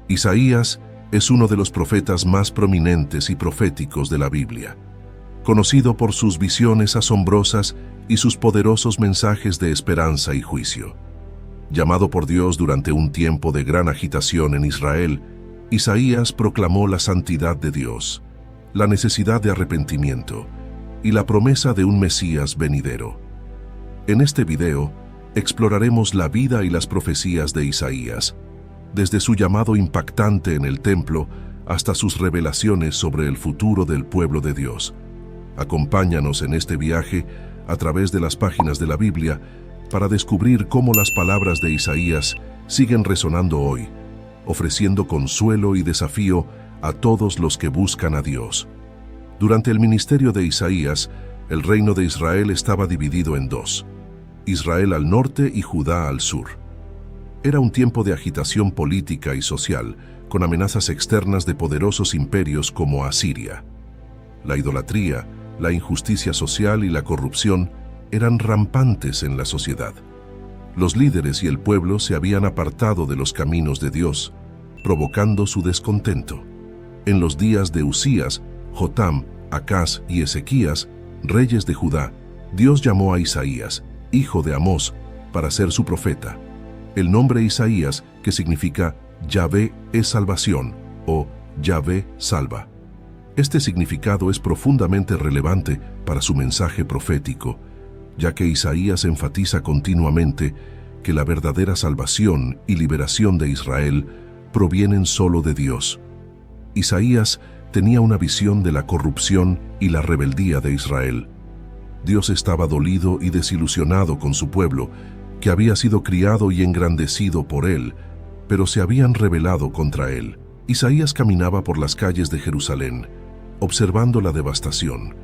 Isaías es uno de los profetas más prominentes y proféticos de la Biblia, conocido por sus visiones asombrosas y sus poderosos mensajes de esperanza y juicio. Llamado por Dios durante un tiempo de gran agitación en Israel, Isaías proclamó la santidad de Dios, la necesidad de arrepentimiento y la promesa de un Mesías venidero. En este video, exploraremos la vida y las profecías de Isaías, desde su llamado impactante en el templo hasta sus revelaciones sobre el futuro del pueblo de Dios. Acompáñanos en este viaje a través de las páginas de la Biblia para descubrir cómo las palabras de Isaías siguen resonando hoy, ofreciendo consuelo y desafío a todos los que buscan a Dios. Durante el ministerio de Isaías, el reino de Israel estaba dividido en dos: Israel al norte y Judá al sur. Era un tiempo de agitación política y social, con amenazas externas de poderosos imperios como Asiria. La idolatría, la injusticia social y la corrupción eran rampantes en la sociedad. Los líderes y el pueblo se habían apartado de los caminos de Dios, provocando su descontento. En los días de Usías, Jotam, Acaz y Ezequías, reyes de Judá, Dios llamó a Isaías, hijo de Amós, para ser su profeta. El nombre Isaías, que significa Yahvé es salvación o Yahvé salva. Este significado es profundamente relevante para su mensaje profético, ya que Isaías enfatiza continuamente que la verdadera salvación y liberación de Israel provienen solo de Dios. Isaías tenía una visión de la corrupción y la rebeldía de Israel. Dios estaba dolido y desilusionado con su pueblo, que había sido criado y engrandecido por él, pero se habían rebelado contra él. Isaías caminaba por las calles de Jerusalén, observando la devastación.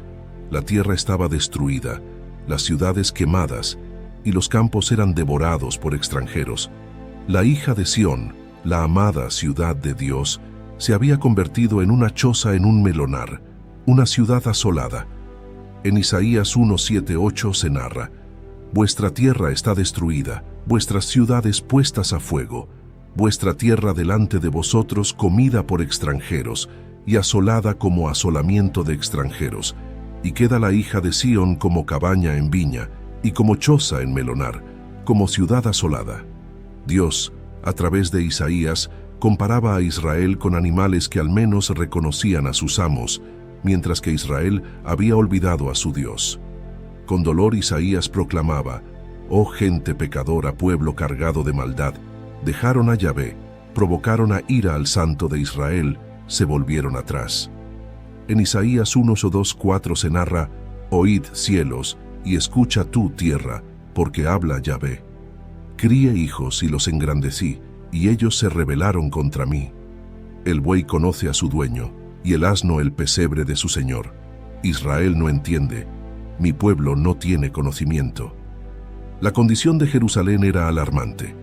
La tierra estaba destruida, las ciudades quemadas, y los campos eran devorados por extranjeros. La hija de Sión, la amada ciudad de Dios, se había convertido en una choza en un melonar, una ciudad asolada. En Isaías 1:7-8 se narra: «Vuestra tierra está destruida, vuestras ciudades puestas a fuego, vuestra tierra delante de vosotros comida por extranjeros, y asolada como asolamiento de extranjeros, y queda la hija de Sión como cabaña en viña, y como choza en melonar, como ciudad asolada». Dios, a través de Isaías, comparaba a Israel con animales que al menos reconocían a sus amos, mientras que Israel había olvidado a su Dios. Con dolor Isaías proclamaba: «Oh gente pecadora, pueblo cargado de maldad, dejaron a Yahvé, provocaron a ira al Santo de Israel, se volvieron atrás». En Isaías 1:2-4 se narra: «Oíd, cielos, y escucha tú, tierra, porque habla Yahvé. Crié hijos y los engrandecí, y ellos se rebelaron contra mí. El buey conoce a su dueño, y el asno el pesebre de su señor. Israel no entiende, mi pueblo no tiene conocimiento». La condición de Jerusalén era alarmante.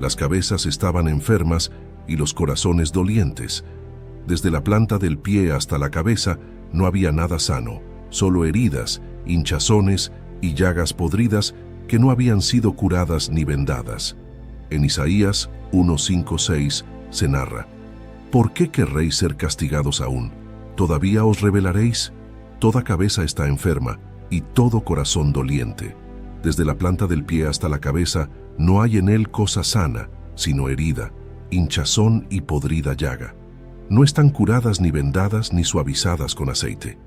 Las cabezas estaban enfermas y los corazones dolientes. Desde la planta del pie hasta la cabeza no había nada sano, solo heridas, hinchazones y llagas podridas que no habían sido curadas ni vendadas. En Isaías 1:5-6 se narra: «¿Por qué querréis ser castigados aún? ¿Todavía os rebelaréis? Toda cabeza está enferma y todo corazón doliente. Desde la planta del pie hasta la cabeza no hay en él cosa sana, sino herida, hinchazón y podrida llaga. No están curadas ni vendadas ni suavizadas con aceite».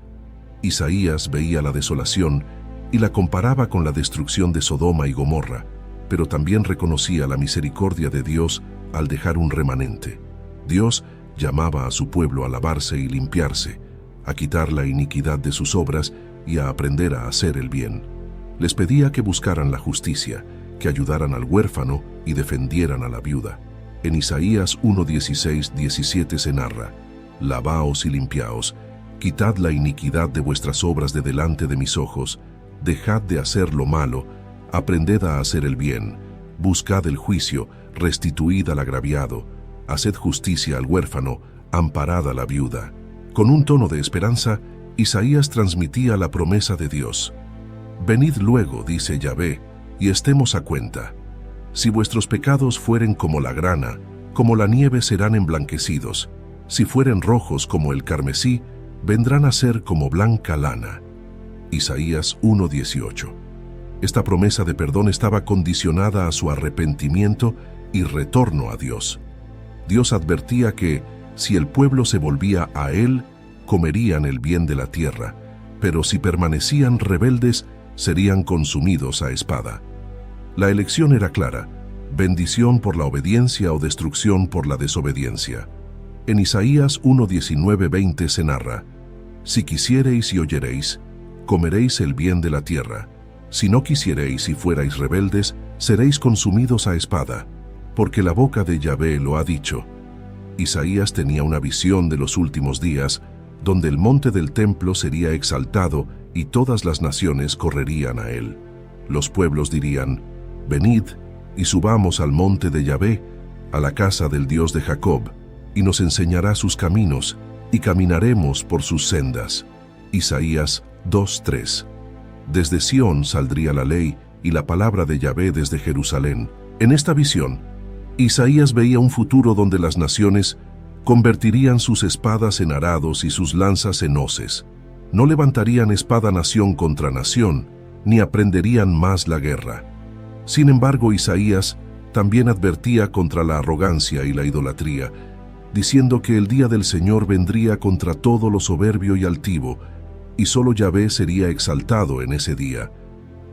Isaías veía la desolación y la comparaba con la destrucción de Sodoma y Gomorra, pero también reconocía la misericordia de Dios al dejar un remanente. Dios llamaba a su pueblo a lavarse y limpiarse, a quitar la iniquidad de sus obras y a aprender a hacer el bien. Les pedía que buscaran la justicia, que ayudaran al huérfano y defendieran a la viuda. En Isaías 1:16-17 se narra: «Lavaos y limpiaos, quitad la iniquidad de vuestras obras de delante de mis ojos, dejad de hacer lo malo, aprended a hacer el bien, buscad el juicio, restituid al agraviado, haced justicia al huérfano, amparad a la viuda». Con un tono de esperanza, Isaías transmitía la promesa de Dios: «Venid luego, dice Yahvé, y estemos a cuenta. Si vuestros pecados fueren como la grana, como la nieve serán emblanquecidos, si fueren rojos como el carmesí, vendrán a ser como blanca lana. Isaías 1:18. Esta promesa de perdón estaba condicionada a su arrepentimiento y retorno a Dios. Dios advertía que, si el pueblo se volvía a Él, comerían el bien de la tierra, pero si permanecían rebeldes, serían consumidos a espada. La elección era clara: bendición por la obediencia o destrucción por la desobediencia. En Isaías 1:19-20 se narra: si quisiereis y oyereis, comeréis el bien de la tierra. Si no quisiereis y fuerais rebeldes, seréis consumidos a espada, porque la boca de Yahvé lo ha dicho. Isaías tenía una visión de los últimos días, donde el monte del templo sería exaltado y todas las naciones correrían a él. Los pueblos dirían: venid y subamos al monte de Yahvé, a la casa del Dios de Jacob, y nos enseñará sus caminos, y caminaremos por sus sendas. Isaías 2:3. Desde Sión saldría la ley y la palabra de Yahvé desde Jerusalén. En esta visión, Isaías veía un futuro donde las naciones convertirían sus espadas en arados y sus lanzas en hoces. No levantarían espada nación contra nación, ni aprenderían más la guerra. Sin embargo, Isaías también advertía contra la arrogancia y la idolatría, diciendo que el día del Señor vendría contra todo lo soberbio y altivo, y solo Yahvé sería exaltado en ese día.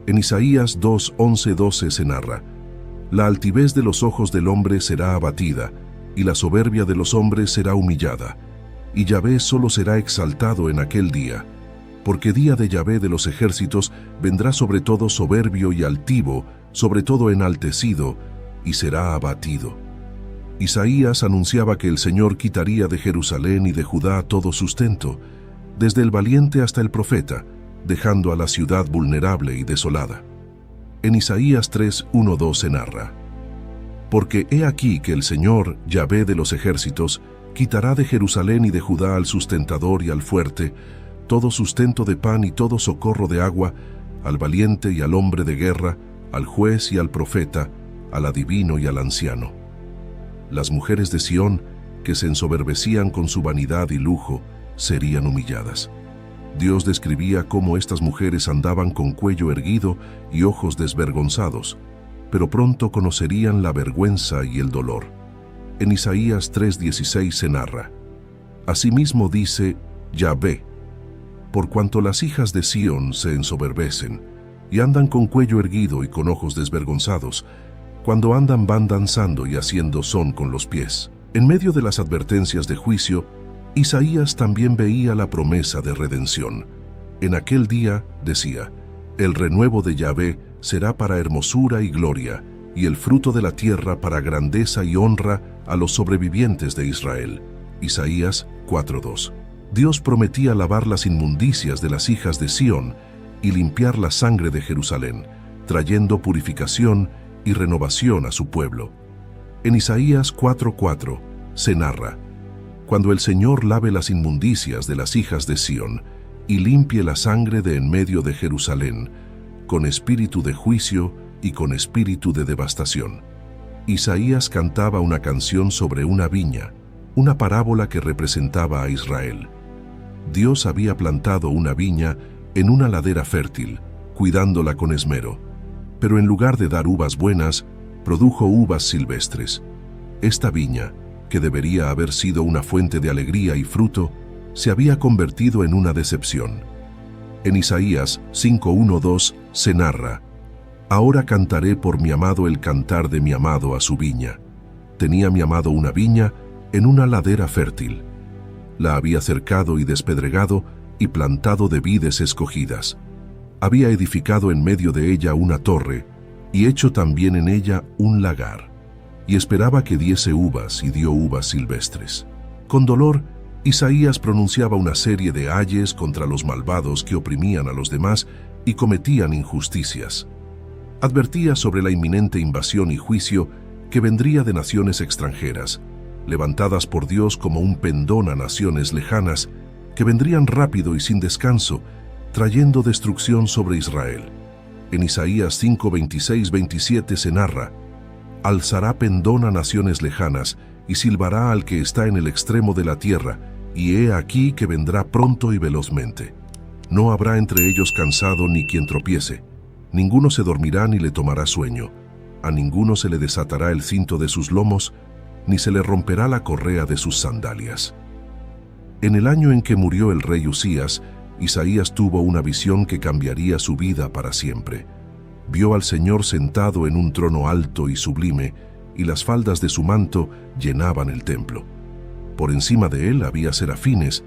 En Isaías 2:11-12 se narra: la altivez de los ojos del hombre será abatida, y la soberbia de los hombres será humillada, y Yahvé solo será exaltado en aquel día, porque día de Yahvé de los ejércitos vendrá sobre todo soberbio y altivo, sobre todo enaltecido, y será abatido. Isaías anunciaba que el Señor quitaría de Jerusalén y de Judá todo sustento, desde el valiente hasta el profeta, dejando a la ciudad vulnerable y desolada. En Isaías 3:1-2 se narra: porque he aquí que el Señor, Yahvé de los ejércitos, quitará de Jerusalén y de Judá al sustentador y al fuerte, todo sustento de pan y todo socorro de agua, al valiente y al hombre de guerra, al juez y al profeta, al adivino y al anciano. Las mujeres de Sión, que se ensoberbecían con su vanidad y lujo, serían humilladas. Dios describía cómo estas mujeres andaban con cuello erguido y ojos desvergonzados, pero pronto conocerían la vergüenza y el dolor. En Isaías 3:16 se narra: asimismo dice Yahvé, por cuanto las hijas de Sión se ensoberbecen y andan con cuello erguido y con ojos desvergonzados, cuando andan van danzando y haciendo son con los pies. En medio de las advertencias de juicio, Isaías también veía la promesa de redención. En aquel día, decía, el renuevo de Yahvé será para hermosura y gloria, y el fruto de la tierra para grandeza y honra a los sobrevivientes de Israel. Isaías 4:2. Dios prometía lavar las inmundicias de las hijas de Sión y limpiar la sangre de Jerusalén, trayendo purificación y renovación a su pueblo. En Isaías 4:4 se narra: cuando el Señor lave las inmundicias de las hijas de Sión y limpie la sangre de en medio de Jerusalén, con espíritu de juicio y con espíritu de devastación. Isaías cantaba una canción sobre una viña, una parábola que representaba a Israel. Dios había plantado una viña en una ladera fértil, cuidándola con esmero, pero en lugar de dar uvas buenas, produjo uvas silvestres. Esta viña, que debería haber sido una fuente de alegría y fruto, se había convertido en una decepción. En Isaías 5:1-2 se narra: ahora cantaré por mi amado el cantar de mi amado a su viña. Tenía mi amado una viña en una ladera fértil. La había cercado y despedregado y plantado de vides escogidas. Había edificado en medio de ella una torre y hecho también en ella un lagar. Y esperaba que diese uvas y dio uvas silvestres. Con dolor, Isaías pronunciaba una serie de ayes contra los malvados que oprimían a los demás y cometían injusticias. Advertía sobre la inminente invasión y juicio que vendría de naciones extranjeras, levantadas por Dios como un pendón a naciones lejanas, que vendrían rápido y sin descanso, trayendo destrucción sobre Israel. En Isaías 5:26-27 se narra: alzará pendón a naciones lejanas y silbará al que está en el extremo de la tierra, y he aquí que vendrá pronto y velozmente. No habrá entre ellos cansado ni quien tropiece, ninguno se dormirá ni le tomará sueño, a ninguno se le desatará el cinto de sus lomos, ni se le romperá la correa de sus sandalias. En el año en que murió el rey Usías, Isaías tuvo una visión que cambiaría su vida para siempre. Vio al Señor sentado en un trono alto y sublime, y las faldas de su manto llenaban el templo. Por encima de él había serafines,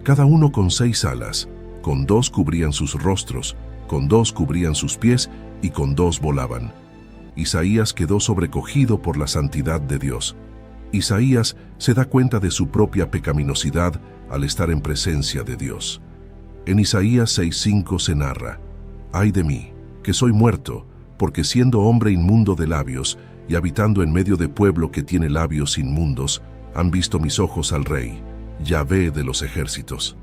cada uno con 6 alas, con 2 cubrían sus rostros, con 2 cubrían sus pies y con 2 volaban. Isaías quedó sobrecogido por la santidad de Dios. Isaías se da cuenta de su propia pecaminosidad al estar en presencia de Dios. En Isaías 6:5 se narra: «Ay de mí, que soy muerto, porque siendo hombre inmundo de labios y habitando en medio de pueblo que tiene labios inmundos, han visto mis ojos al Rey, Yahvé de los ejércitos».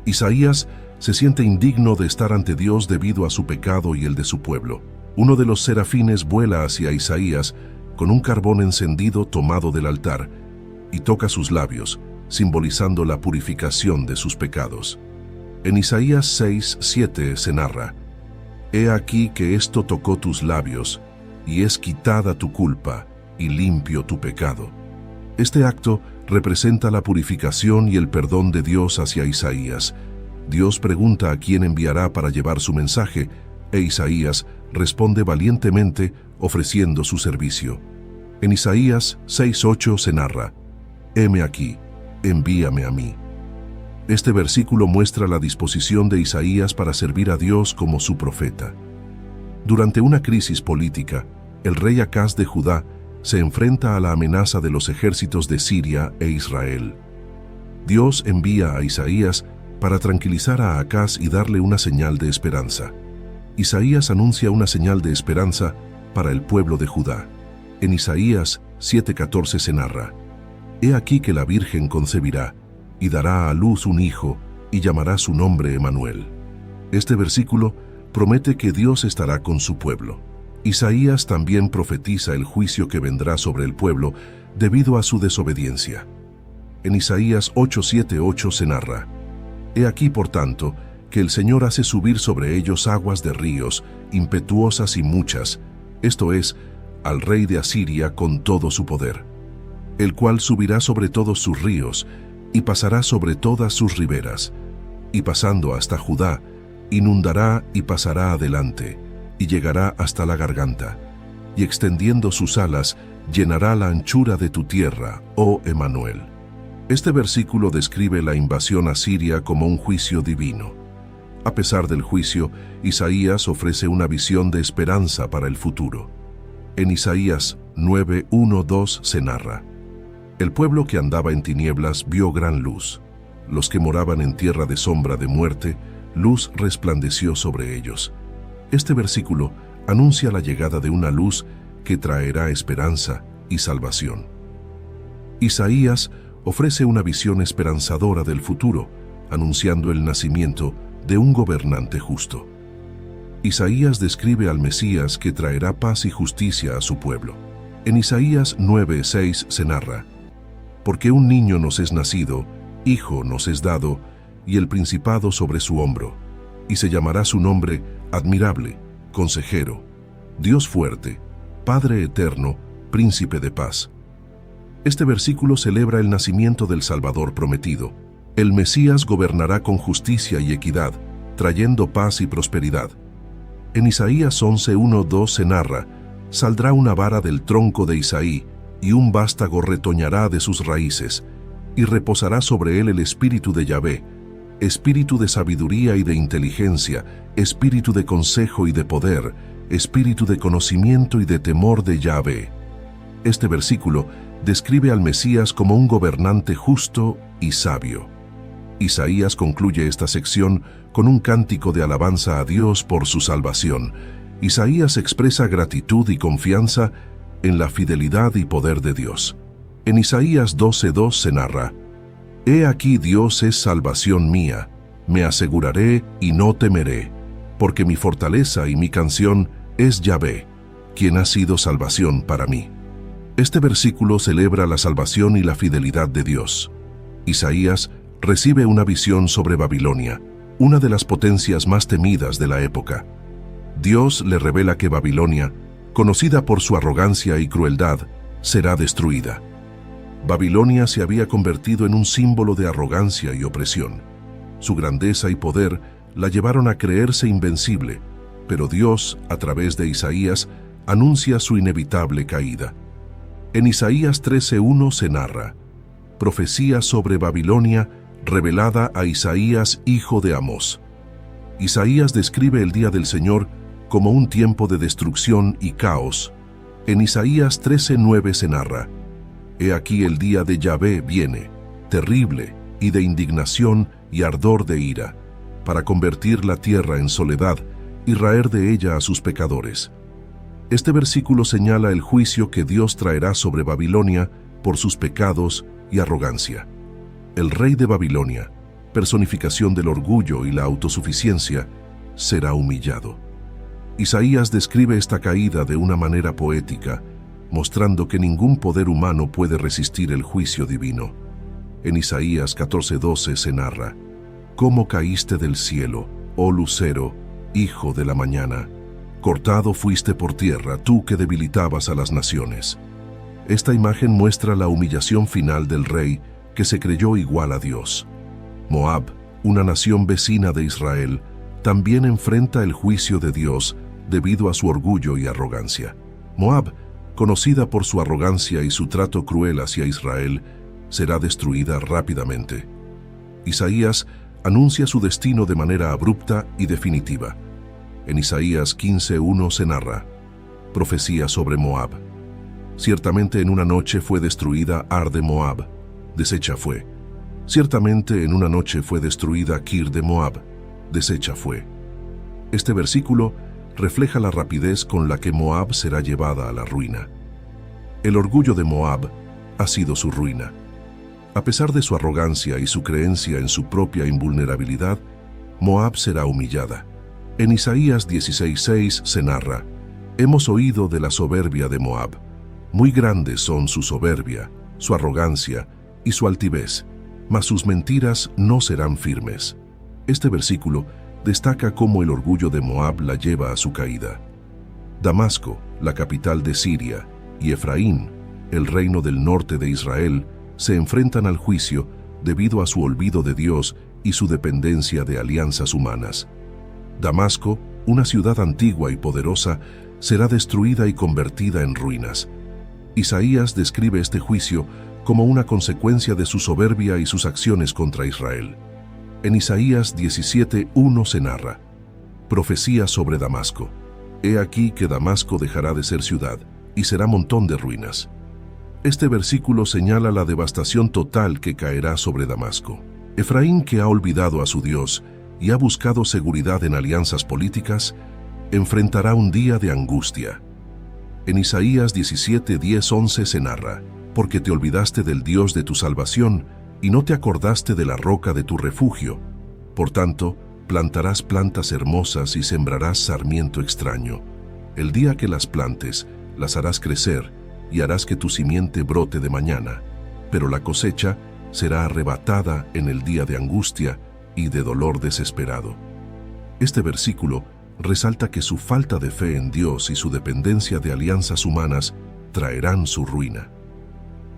Isaías se siente indigno de estar ante Dios debido a su pecado y el de su pueblo. Uno de los serafines vuela hacia Isaías con un carbón encendido tomado del altar y toca sus labios, simbolizando la purificación de sus pecados. En Isaías 6:7 se narra: «He aquí que esto tocó tus labios, y es quitada tu culpa, y limpio tu pecado». Este acto representa la purificación y el perdón de Dios hacia Isaías. Dios pregunta a quién enviará para llevar su mensaje, e Isaías responde valientemente ofreciendo su servicio. En Isaías 6:8 se narra: «Heme aquí, envíame a mí». Este versículo muestra la disposición de Isaías para servir a Dios como su profeta. Durante una crisis política, el rey Acaz de Judá se enfrenta a la amenaza de los ejércitos de Siria e Israel. Dios envía a Isaías para tranquilizar a Acaz y darle una señal de esperanza. Isaías anuncia una señal de esperanza para el pueblo de Judá. En Isaías 7:14 se narra: «He aquí que la Virgen concebirá, y dará a luz un hijo, y llamará su nombre Emanuel». Este versículo promete que Dios estará con su pueblo. Isaías también profetiza el juicio que vendrá sobre el pueblo debido a su desobediencia. En Isaías 8:7-8 se narra: «He aquí, por tanto, que el Señor hace subir sobre ellos aguas de ríos, impetuosas y muchas, esto es, al rey de Asiria con todo su poder, el cual subirá sobre todos sus ríos, y pasará sobre todas sus riberas, y pasando hasta Judá, inundará y pasará adelante, y llegará hasta la garganta, y extendiendo sus alas, llenará la anchura de tu tierra, oh Emanuel». Este versículo describe la invasión a Siria como un juicio divino. A pesar del juicio, Isaías ofrece una visión de esperanza para el futuro. En Isaías 9:1-2 se narra: «El pueblo que andaba en tinieblas vio gran luz. Los que moraban en tierra de sombra de muerte, luz resplandeció sobre ellos». Este versículo anuncia la llegada de una luz que traerá esperanza y salvación. Isaías ofrece una visión esperanzadora del futuro, anunciando el nacimiento de un gobernante justo. Isaías describe al Mesías que traerá paz y justicia a su pueblo. En Isaías 9:6 se narra: «Porque un niño nos es nacido, hijo nos es dado, y el principado sobre su hombro, y se llamará su nombre Admirable, Consejero, Dios fuerte, Padre eterno, Príncipe de paz». Este versículo celebra el nacimiento del Salvador prometido. El Mesías gobernará con justicia y equidad, trayendo paz y prosperidad. En Isaías 11:1-2 se narra: «Saldrá una vara del tronco de Isaí, y un vástago retoñará de sus raíces, y reposará sobre él el espíritu de Yahvé, espíritu de sabiduría y de inteligencia, espíritu de consejo y de poder, espíritu de conocimiento y de temor de Yahvé». Este versículo describe al Mesías como un gobernante justo y sabio. Isaías concluye esta sección con un cántico de alabanza a Dios por su salvación. Isaías expresa gratitud y confianza en la fidelidad y poder de Dios. En Isaías 12:2 se narra: «He aquí Dios es salvación mía, me aseguraré y no temeré, porque mi fortaleza y mi canción es Yahvé, quien ha sido salvación para mí». Este versículo celebra la salvación y la fidelidad de Dios. Isaías recibe una visión sobre Babilonia, una de las potencias más temidas de la época. Dios le revela que Babilonia, conocida por su arrogancia y crueldad, será destruida. Babilonia se había convertido en un símbolo de arrogancia y opresión. Su grandeza y poder la llevaron a creerse invencible, pero Dios, a través de Isaías, anuncia su inevitable caída. En Isaías 13:1 se narra: profecía sobre Babilonia revelada a Isaías, hijo de Amós. Isaías describe el día del Señor como un tiempo de destrucción y caos. En Isaías 13:9 se narra: he aquí el día de Yahvé viene, terrible y de indignación y ardor de ira, para convertir la tierra en soledad y raer de ella a sus pecadores. Este versículo señala el juicio que Dios traerá sobre Babilonia por sus pecados y arrogancia. El rey de Babilonia, personificación del orgullo y la autosuficiencia, será humillado. Isaías describe esta caída de una manera poética, mostrando que ningún poder humano puede resistir el juicio divino. En Isaías 14:12 se narra: ¿cómo caíste del cielo, oh lucero, hijo de la mañana? Cortado fuiste por tierra, tú que debilitabas a las naciones. Esta imagen muestra la humillación final del rey que se creyó igual a Dios. Moab, una nación vecina de Israel, también enfrenta el juicio de Dios debido a su orgullo y arrogancia. Moab, conocida por su arrogancia y su trato cruel hacia Israel, será destruida rápidamente. Isaías anuncia su destino de manera abrupta y definitiva. En Isaías 15:1 se narra: profecía sobre Moab. Ciertamente en una noche fue destruida Ar de Moab, deshecha fue. Ciertamente en una noche fue destruida Kir de Moab, deshecha fue. Este versículo refleja la rapidez con la que Moab será llevada a la ruina. El orgullo de Moab ha sido su ruina. A pesar de su arrogancia y su creencia en su propia invulnerabilidad, Moab será humillada. En Isaías 16:6 se narra: hemos oído de la soberbia de Moab. Muy grandes son su soberbia, su arrogancia y su altivez, mas sus mentiras no serán firmes. Este versículo destaca cómo el orgullo de Moab la lleva a su caída. Damasco, la capital de Siria, y Efraín, el reino del norte de Israel, se enfrentan al juicio debido a su olvido de Dios y su dependencia de alianzas humanas. Damasco, una ciudad antigua y poderosa, será destruida y convertida en ruinas. Isaías describe este juicio como una consecuencia de su soberbia y sus acciones contra Israel. En Isaías 17:1 se narra: profecía sobre Damasco. He aquí que Damasco dejará de ser ciudad y será montón de ruinas. Este versículo señala la devastación total que caerá sobre Damasco. Efraín, que ha olvidado a su Dios y ha buscado seguridad en alianzas políticas, enfrentará un día de angustia. En Isaías 17:10-11 se narra: porque te olvidaste del Dios de tu salvación y no te acordaste de la roca de tu refugio. Por tanto, plantarás plantas hermosas y sembrarás sarmiento extraño. El día que las plantes, las harás crecer y harás que tu simiente brote de mañana, pero la cosecha será arrebatada en el día de angustia y de dolor desesperado. Este versículo resalta que su falta de fe en Dios y su dependencia de alianzas humanas traerán su ruina.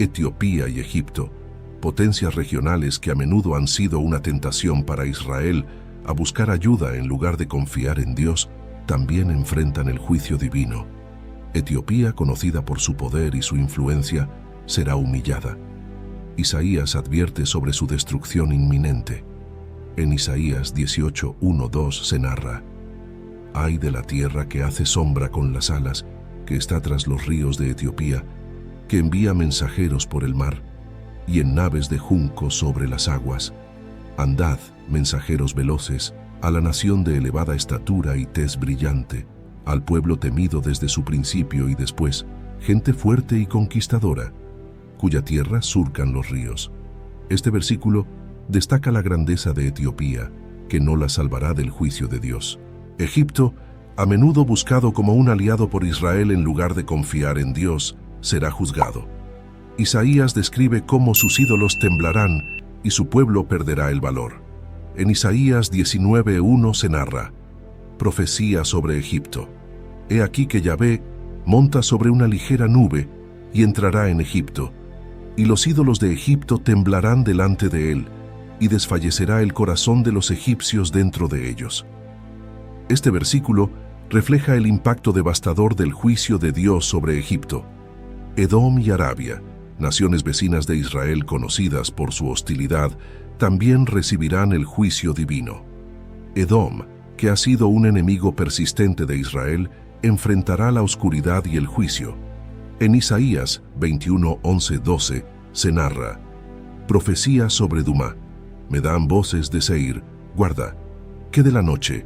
Etiopía y Egipto, potencias regionales que a menudo han sido una tentación para Israel a buscar ayuda en lugar de confiar en Dios, también enfrentan el juicio divino. Etiopía, conocida por su poder y su influencia, será humillada. Isaías advierte sobre su destrucción inminente. En Isaías 18:1-2 se narra: ay de la tierra que hace sombra con las alas, que está tras los ríos de Etiopía, que envía mensajeros por el mar, y en naves de junco sobre las aguas. Andad, mensajeros veloces, a la nación de elevada estatura y tez brillante, al pueblo temido desde su principio y después, gente fuerte y conquistadora, cuya tierra surcan los ríos. Este versículo destaca la grandeza de Etiopía, que no la salvará del juicio de Dios. Egipto, a menudo buscado como un aliado por Israel en lugar de confiar en Dios, será juzgado. Isaías describe cómo sus ídolos temblarán y su pueblo perderá el valor. En Isaías 19:1 se narra: profecía sobre Egipto. He aquí que Yahvé monta sobre una ligera nube y entrará en Egipto, y los ídolos de Egipto temblarán delante de él, y desfallecerá el corazón de los egipcios dentro de ellos. Este versículo refleja el impacto devastador del juicio de Dios sobre Egipto. Edom y Arabia, naciones vecinas de Israel conocidas por su hostilidad, también recibirán el juicio divino. Edom, que ha sido un enemigo persistente de Israel, enfrentará la oscuridad y el juicio. En Isaías 21:11-12 se narra: profecía sobre Dumá. Me dan voces de Seir: guarda, ¿qué de la noche?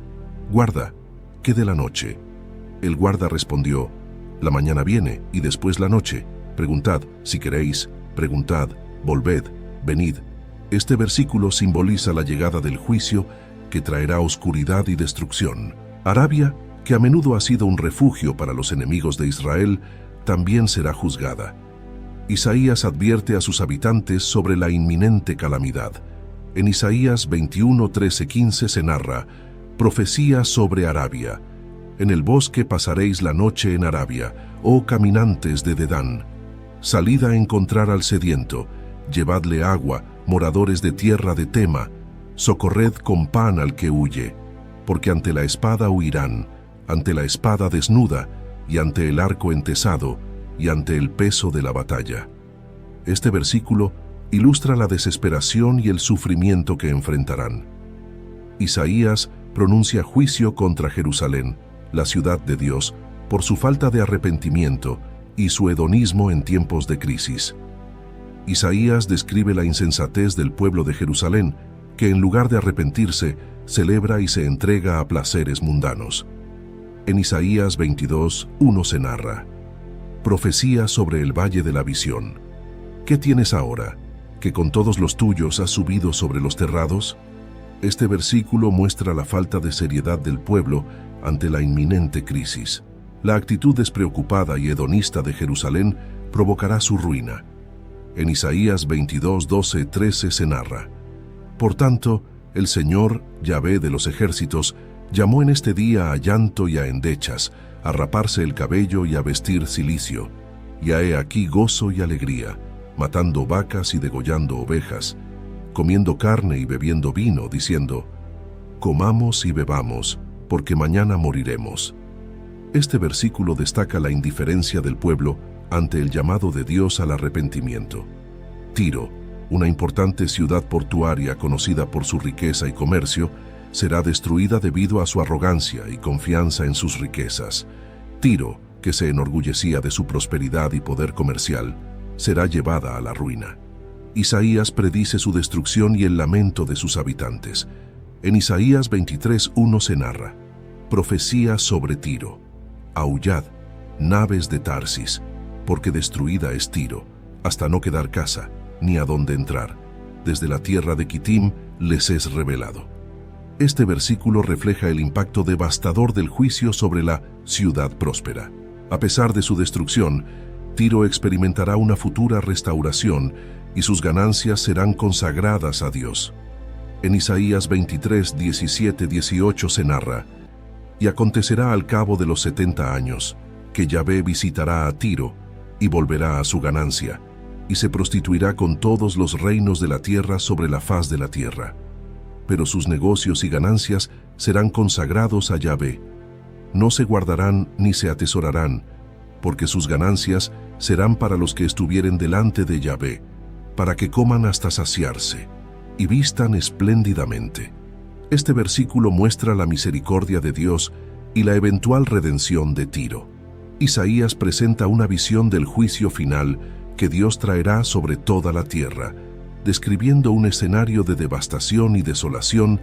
Guarda, ¿qué de la noche? El guarda respondió: la mañana viene y después la noche. Preguntad, si queréis, preguntad, volved, venid. Este versículo simboliza la llegada del juicio que traerá oscuridad y destrucción. Arabia, que a menudo ha sido un refugio para los enemigos de Israel, también será juzgada. Isaías advierte a sus habitantes sobre la inminente calamidad. En Isaías 21:13-15 se narra: profecía sobre Arabia. En el bosque pasaréis la noche en Arabia, oh caminantes de Dedán. Salid a encontrar al sediento, llevadle agua, moradores de tierra de Tema, socorred con pan al que huye, porque ante la espada huirán, ante la espada desnuda, y ante el arco entesado, y ante el peso de la batalla. Este versículo ilustra la desesperación y el sufrimiento que enfrentarán. Isaías pronuncia juicio contra Jerusalén, la ciudad de Dios, por su falta de arrepentimiento y su hedonismo en tiempos de crisis. Isaías describe la insensatez del pueblo de Jerusalén, que en lugar de arrepentirse, celebra y se entrega a placeres mundanos. En Isaías 22:1 se narra: profecía sobre el valle de la visión. ¿Qué tienes ahora, que con todos los tuyos has subido sobre los terrados? Este versículo muestra la falta de seriedad del pueblo ante la inminente crisis. La actitud despreocupada y hedonista de Jerusalén provocará su ruina. En Isaías 22:12-13 se narra: por tanto, el Señor, Yahvé de los ejércitos, llamó en este día a llanto y a endechas, a raparse el cabello y a vestir cilicio. Y he aquí gozo y alegría, matando vacas y degollando ovejas, comiendo carne y bebiendo vino, diciendo: comamos y bebamos, porque mañana moriremos. Este versículo destaca la indiferencia del pueblo ante el llamado de Dios al arrepentimiento. Tiro, una importante ciudad portuaria conocida por su riqueza y comercio, será destruida debido a su arrogancia y confianza en sus riquezas. Tiro, que se enorgullecía de su prosperidad y poder comercial, será llevada a la ruina. Isaías predice su destrucción y el lamento de sus habitantes. En Isaías 23:1 se narra: profecía sobre Tiro. Aullad, naves de Tarsis, porque destruida es Tiro, hasta no quedar casa, ni a dónde entrar. Desde la tierra de Quitim les es revelado. Este versículo refleja el impacto devastador del juicio sobre la ciudad próspera. A pesar de su destrucción, Tiro experimentará una futura restauración y sus ganancias serán consagradas a Dios. En Isaías 23:17-18 se narra: y acontecerá al cabo de los 70 años, que Yahvé visitará a Tiro y volverá a su ganancia, y se prostituirá con todos los reinos de la tierra sobre la faz de la tierra. Pero sus negocios y ganancias serán consagrados a Yahvé. No se guardarán ni se atesorarán, porque sus ganancias serán para los que estuvieren delante de Yahvé, para que coman hasta saciarse y vistan espléndidamente. Este versículo muestra la misericordia de Dios y la eventual redención de Tiro. Isaías presenta una visión del juicio final que Dios traerá sobre toda la tierra, describiendo un escenario de devastación y desolación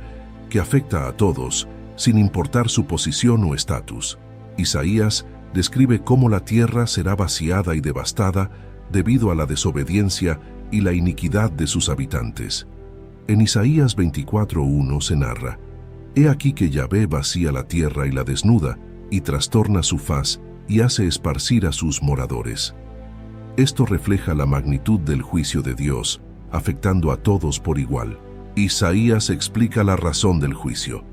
que afecta a todos, sin importar su posición o estatus. Isaías describe cómo la tierra será vaciada y devastada debido a la desobediencia y la iniquidad de sus habitantes. En Isaías 24:1 se narra: he aquí que Yahvé vacía la tierra y la desnuda, y trastorna su faz, y hace esparcir a sus moradores. Esto refleja la magnitud del juicio de Dios, afectando a todos por igual. Isaías explica la razón del juicio.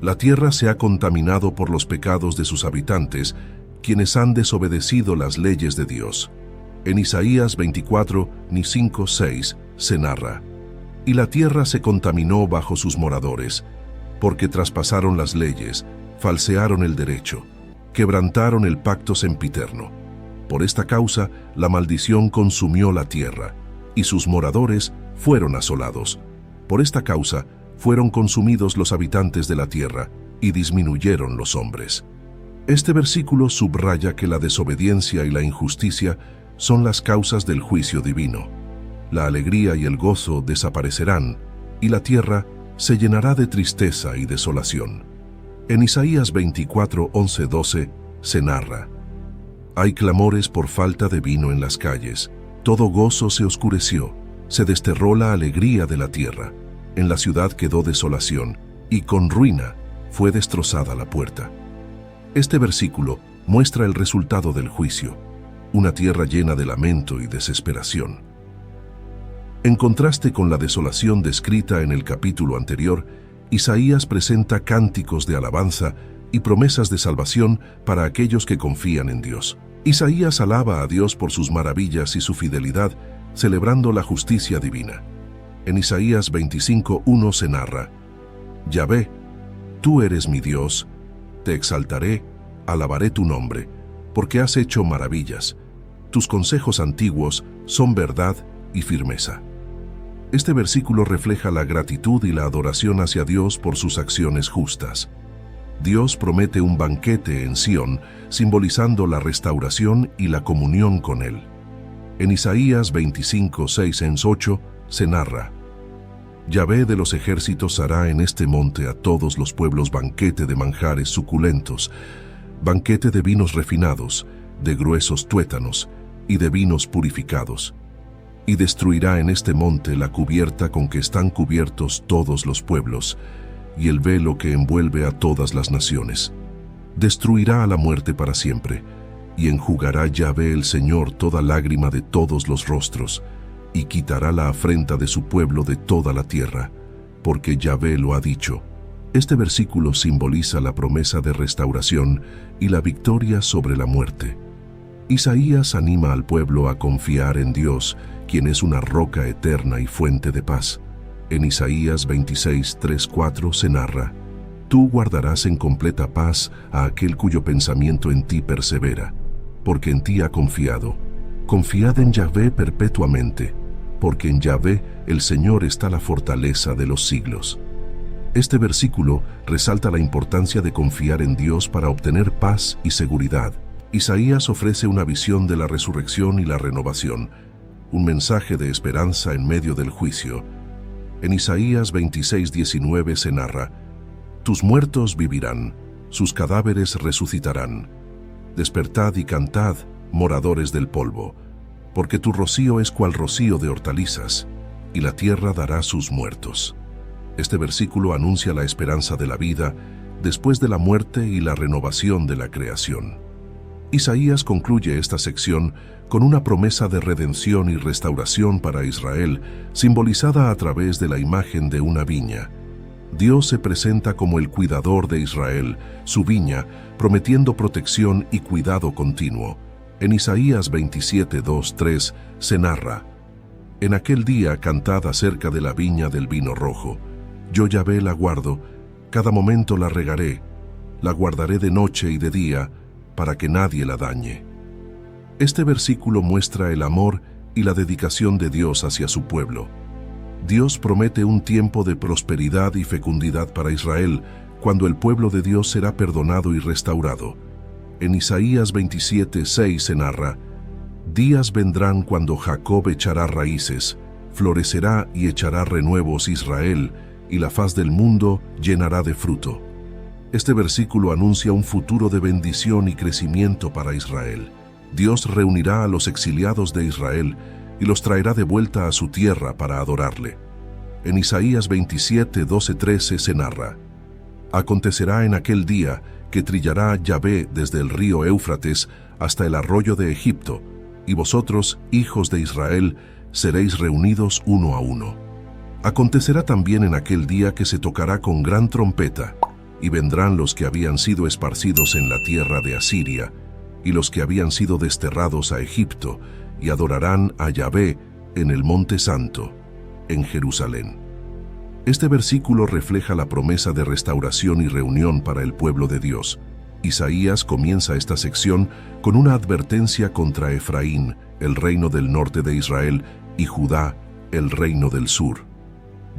La tierra se ha contaminado por los pecados de sus habitantes, quienes han desobedecido las leyes de Dios. En Isaías 24, ni 5, 6, se narra: y la tierra se contaminó bajo sus moradores, porque traspasaron las leyes, falsearon el derecho, quebrantaron el pacto sempiterno. Por esta causa, la maldición consumió la tierra, y sus moradores fueron asolados. Por esta causa, fueron consumidos los habitantes de la tierra, y disminuyeron los hombres. Este versículo subraya que la desobediencia y la injusticia son las causas del juicio divino. La alegría y el gozo desaparecerán, y la tierra se llenará de tristeza y desolación. En Isaías 24, 11, 12 se narra: hay clamores por falta de vino en las calles, todo gozo se oscureció, se desterró la alegría de la tierra, en la ciudad quedó desolación, y con ruina fue destrozada la puerta. Este versículo muestra el resultado del juicio, una tierra llena de lamento y desesperación. En contraste con la desolación descrita en el capítulo anterior, Isaías presenta cánticos de alabanza y promesas de salvación para aquellos que confían en Dios. Isaías alaba a Dios por sus maravillas y su fidelidad, celebrando la justicia divina. En Isaías 25:1 se narra: Yahvé, tú eres mi Dios, te exaltaré, alabaré tu nombre, porque has hecho maravillas. Tus consejos antiguos son verdad y firmeza. Este versículo refleja la gratitud y la adoración hacia Dios por sus acciones justas. Dios promete un banquete en Sión, simbolizando la restauración y la comunión con Él. En Isaías 25, 6 en 8 se narra: Yahvé de los ejércitos hará en este monte a todos los pueblos banquete de manjares suculentos, banquete de vinos refinados, de gruesos tuétanos y de vinos purificados. Y destruirá en este monte la cubierta con que están cubiertos todos los pueblos, y el velo que envuelve a todas las naciones. Destruirá a la muerte para siempre, y enjugará Yahvé el Señor toda lágrima de todos los rostros, y quitará la afrenta de su pueblo de toda la tierra, porque Yahvé lo ha dicho. Este versículo simboliza la promesa de restauración y la victoria sobre la muerte. Isaías anima al pueblo a confiar en Dios, quien es una roca eterna y fuente de paz. En Isaías 26, 3, 4 se narra: Tú guardarás en completa paz a aquel cuyo pensamiento en ti persevera, porque en ti ha confiado. Confiad en Yahvé perpetuamente, porque en Yahvé el Señor está la fortaleza de los siglos. Este versículo resalta la importancia de confiar en Dios para obtener paz y seguridad. Isaías ofrece una visión de la resurrección y la renovación, un mensaje de esperanza en medio del juicio. En Isaías 26, 19 se narra: Tus muertos vivirán, sus cadáveres resucitarán. Despertad y cantad, moradores del polvo, porque tu rocío es cual rocío de hortalizas, y la tierra dará sus muertos. Este versículo anuncia la esperanza de la vida después de la muerte y la renovación de la creación. Isaías concluye esta sección con una promesa de redención y restauración para Israel, simbolizada a través de la imagen de una viña. Dios se presenta como el cuidador de Israel, su viña, prometiendo protección y cuidado continuo. En Isaías 27, 2, 3 se narra: En aquel día cantad acerca de la viña del vino rojo. Yo Yahvé la guardo, cada momento la regaré, la guardaré de noche y de día, para que nadie la dañe. Este versículo muestra el amor y la dedicación de Dios hacia su pueblo. Dios promete un tiempo de prosperidad y fecundidad para Israel, cuando el pueblo de Dios será perdonado y restaurado. En Isaías 27, 6 se narra: Días vendrán cuando Jacob echará raíces, florecerá y echará renuevos Israel, y la faz del mundo llenará de fruto. Este versículo anuncia un futuro de bendición y crecimiento para Israel. Dios reunirá a los exiliados de Israel y los traerá de vuelta a su tierra para adorarle. En Isaías 27, 12, 13 se narra: Acontecerá en aquel día que trillará Yahvé desde el río Éufrates hasta el arroyo de Egipto, y vosotros, hijos de Israel, seréis reunidos uno a uno. Acontecerá también en aquel día que se tocará con gran trompeta, y vendrán los que habían sido esparcidos en la tierra de Asiria, y los que habían sido desterrados a Egipto, y adorarán a Yahvé en el Monte Santo, en Jerusalén. Este versículo refleja la promesa de restauración y reunión para el pueblo de Dios. Isaías comienza esta sección con una advertencia contra Efraín, el reino del norte de Israel, y Judá, el reino del sur.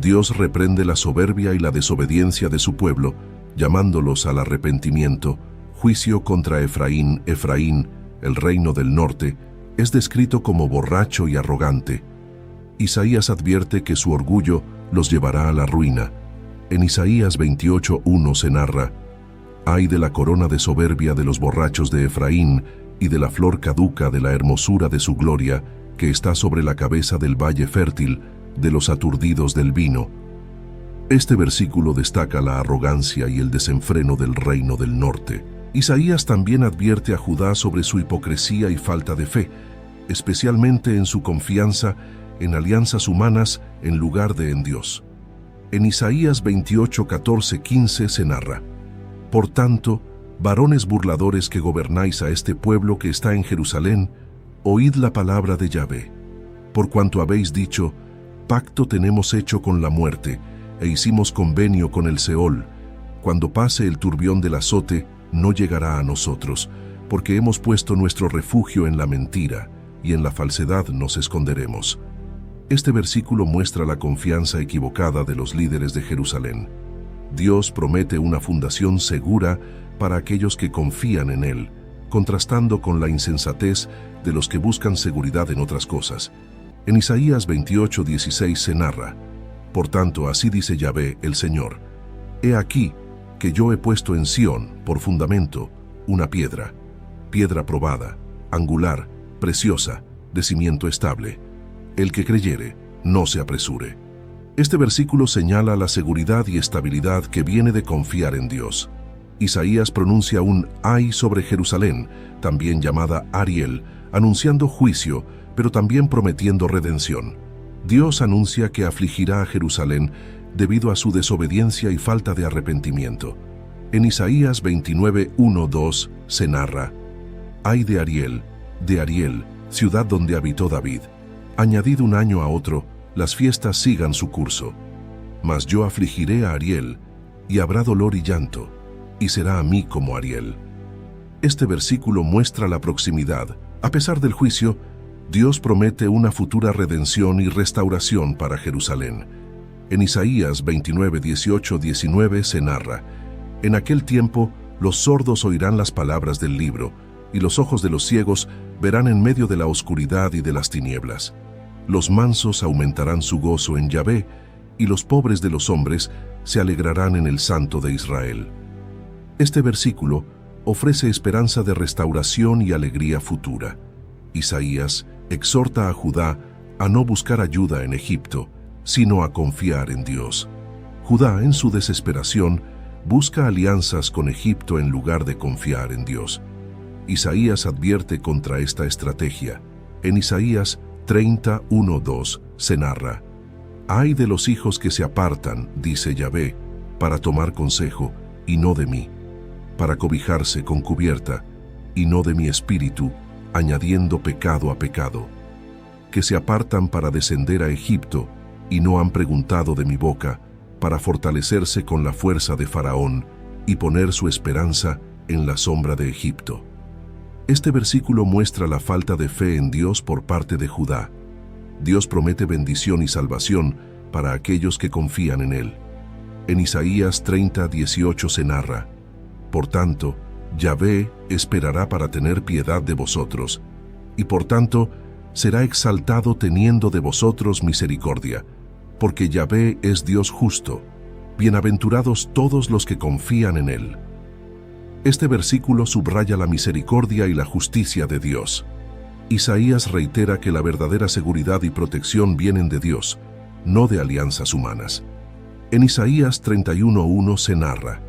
Dios reprende la soberbia y la desobediencia de su pueblo, llamándolos al arrepentimiento. Juicio contra Efraín. Efraín, el reino del norte, es descrito como borracho y arrogante. Isaías advierte que su orgullo los llevará a la ruina. En Isaías 28:1 se narra: «Ay de la corona de soberbia de los borrachos de Efraín y de la flor caduca de la hermosura de su gloria, que está sobre la cabeza del valle fértil, de los aturdidos del vino». Este versículo destaca la arrogancia y el desenfreno del reino del norte. Isaías también advierte a Judá sobre su hipocresía y falta de fe, especialmente en su confianza en alianzas humanas en lugar de en Dios. En Isaías 28:14-15 se narra: «Por tanto, varones burladores que gobernáis a este pueblo que está en Jerusalén, oíd la palabra de Yahvé. Por cuanto habéis dicho: pacto tenemos hecho con la muerte, e hicimos convenio con el Seol. Cuando pase el turbión del azote, no llegará a nosotros, porque hemos puesto nuestro refugio en la mentira, y en la falsedad nos esconderemos». Este versículo muestra la confianza equivocada de los líderes de Jerusalén. Dios promete una fundación segura para aquellos que confían en Él, contrastando con la insensatez de los que buscan seguridad en otras cosas. En Isaías 28:16 se narra: «Por tanto, así dice Yahvé, el Señor: He aquí que yo he puesto en Sión, por fundamento, una piedra probada, angular, preciosa, de cimiento estable. El que creyere, no se apresure». Este versículo señala la seguridad y estabilidad que viene de confiar en Dios. Isaías pronuncia un ay sobre Jerusalén, también llamada Ariel, anunciando juicio, pero también prometiendo redención. Dios anuncia que afligirá a Jerusalén debido a su desobediencia y falta de arrepentimiento. En Isaías 29:1-2 se narra: «Ay de Ariel, ciudad donde habitó David. Añadid un año a otro, las fiestas sigan su curso. Mas yo afligiré a Ariel, y habrá dolor y llanto, y será a mí como Ariel». Este versículo muestra la proximidad. A pesar del juicio, Dios promete una futura redención y restauración para Jerusalén. En Isaías 29:18-19 se narra: «En aquel tiempo los sordos oirán las palabras del libro, y los ojos de los ciegos verán en medio de la oscuridad y de las tinieblas. Los mansos aumentarán su gozo en Yahvé, y los pobres de los hombres se alegrarán en el Santo de Israel». Este versículo ofrece esperanza de restauración y alegría futura. Isaías exhorta a Judá a no buscar ayuda en Egipto, sino a confiar en Dios. Judá, en su desesperación, busca alianzas con Egipto en lugar de confiar en Dios. Isaías advierte contra esta estrategia. En Isaías 30:1-2 se narra: «Ay de los hijos que se apartan, dice Yahvé, para tomar consejo, y no de mí, para cobijarse con cubierta, y no de mi espíritu, añadiendo pecado a pecado, que se apartan para descender a Egipto, y no han preguntado de mi boca, para fortalecerse con la fuerza de Faraón, y poner su esperanza en la sombra de Egipto». Este versículo muestra la falta de fe en Dios por parte de Judá. Dios promete bendición y salvación para aquellos que confían en Él. En Isaías 30:18 se narra: «Por tanto, Yahvé esperará para tener piedad de vosotros, y por tanto será exaltado teniendo de vosotros misericordia, porque Yahvé es Dios justo. Bienaventurados todos los que confían en Él». Este versículo subraya la misericordia y la justicia de Dios. Isaías reitera que la verdadera seguridad y protección vienen de Dios, no de alianzas humanas. En Isaías 31:1 se narra: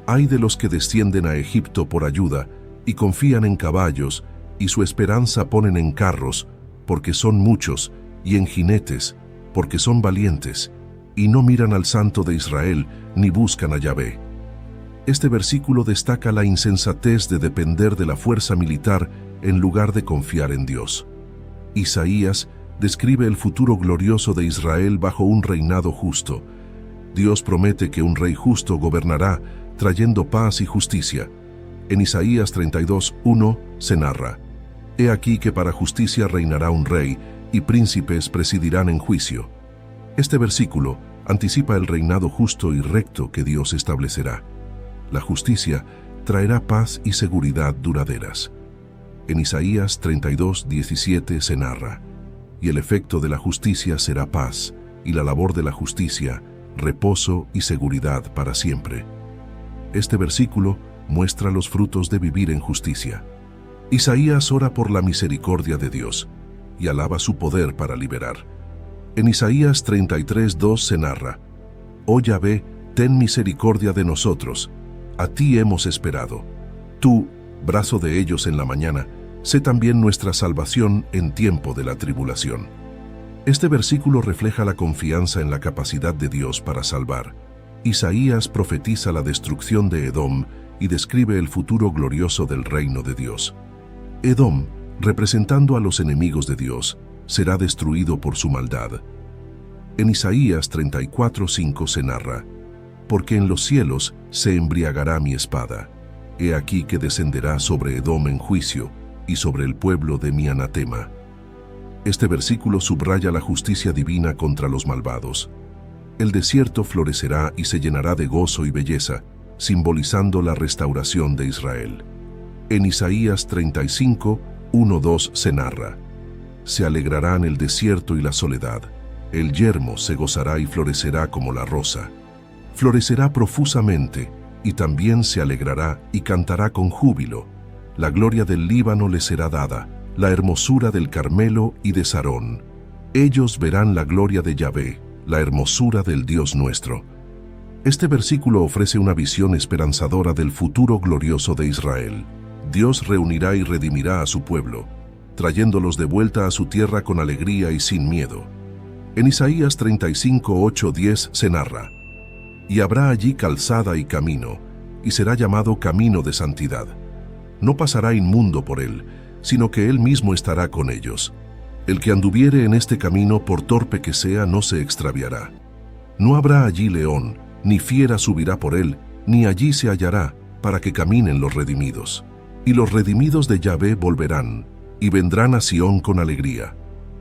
«Ay de los que descienden a Egipto por ayuda y confían en caballos y su esperanza ponen en carros, porque son muchos, y en jinetes, porque son valientes, y no miran al Santo de Israel, ni buscan a Yahvé. Este versículo destaca la insensatez de depender de la fuerza militar en lugar de confiar en Dios. Isaías describe el futuro glorioso de Israel bajo un reinado justo. Dios promete que un rey justo gobernará, trayendo paz y justicia. En Isaías 32:1 se narra: He aquí que para justicia reinará un rey, y príncipes presidirán en juicio. Este versículo anticipa el reinado justo y recto que Dios establecerá. La justicia traerá paz y seguridad duraderas. En Isaías 32:17 se narra: Y el efecto de la justicia será paz, y la labor de la justicia, reposo y seguridad para siempre. Este versículo muestra los frutos de vivir en justicia. Isaías ora por la misericordia de Dios y alaba su poder para liberar. En Isaías 33:2 se narra: Oh Yahvé, ten misericordia de nosotros, a ti hemos esperado. Tú, brazo de ellos en la mañana, sé también nuestra salvación en tiempo de la tribulación. Este versículo refleja la confianza en la capacidad de Dios para salvar. Isaías profetiza la destrucción de Edom y describe el futuro glorioso del reino de Dios. Edom, representando a los enemigos de Dios, será destruido por su maldad. En Isaías 34:5 se narra: Porque en los cielos se embriagará mi espada. He aquí que descenderá sobre Edom en juicio, y sobre el pueblo de mi anatema. Este versículo subraya la justicia divina contra los malvados. El desierto florecerá y se llenará de gozo y belleza, simbolizando la restauración de Israel. En Isaías 35:1-2 se narra: Se alegrarán el desierto y la soledad, el yermo se gozará y florecerá como la rosa. Florecerá profusamente, y también se alegrará y cantará con júbilo. La gloria del Líbano le será dada, la hermosura del Carmelo y de Sarón. Ellos verán la gloria de Yahvé, la hermosura del Dios nuestro. Este versículo ofrece una visión esperanzadora del futuro glorioso de Israel. Dios reunirá y redimirá a su pueblo, trayéndolos de vuelta a su tierra con alegría y sin miedo. En Isaías 35:8-10 se narra: Y habrá allí calzada y camino, y será llamado camino de santidad. No pasará inmundo por él, sino que él mismo estará con ellos. El que anduviere en este camino, por torpe que sea, no se extraviará. No habrá allí león, ni fiera subirá por él, ni allí se hallará, para que caminen los redimidos. Y los redimidos de Yahvé volverán, y vendrán a Sión con alegría.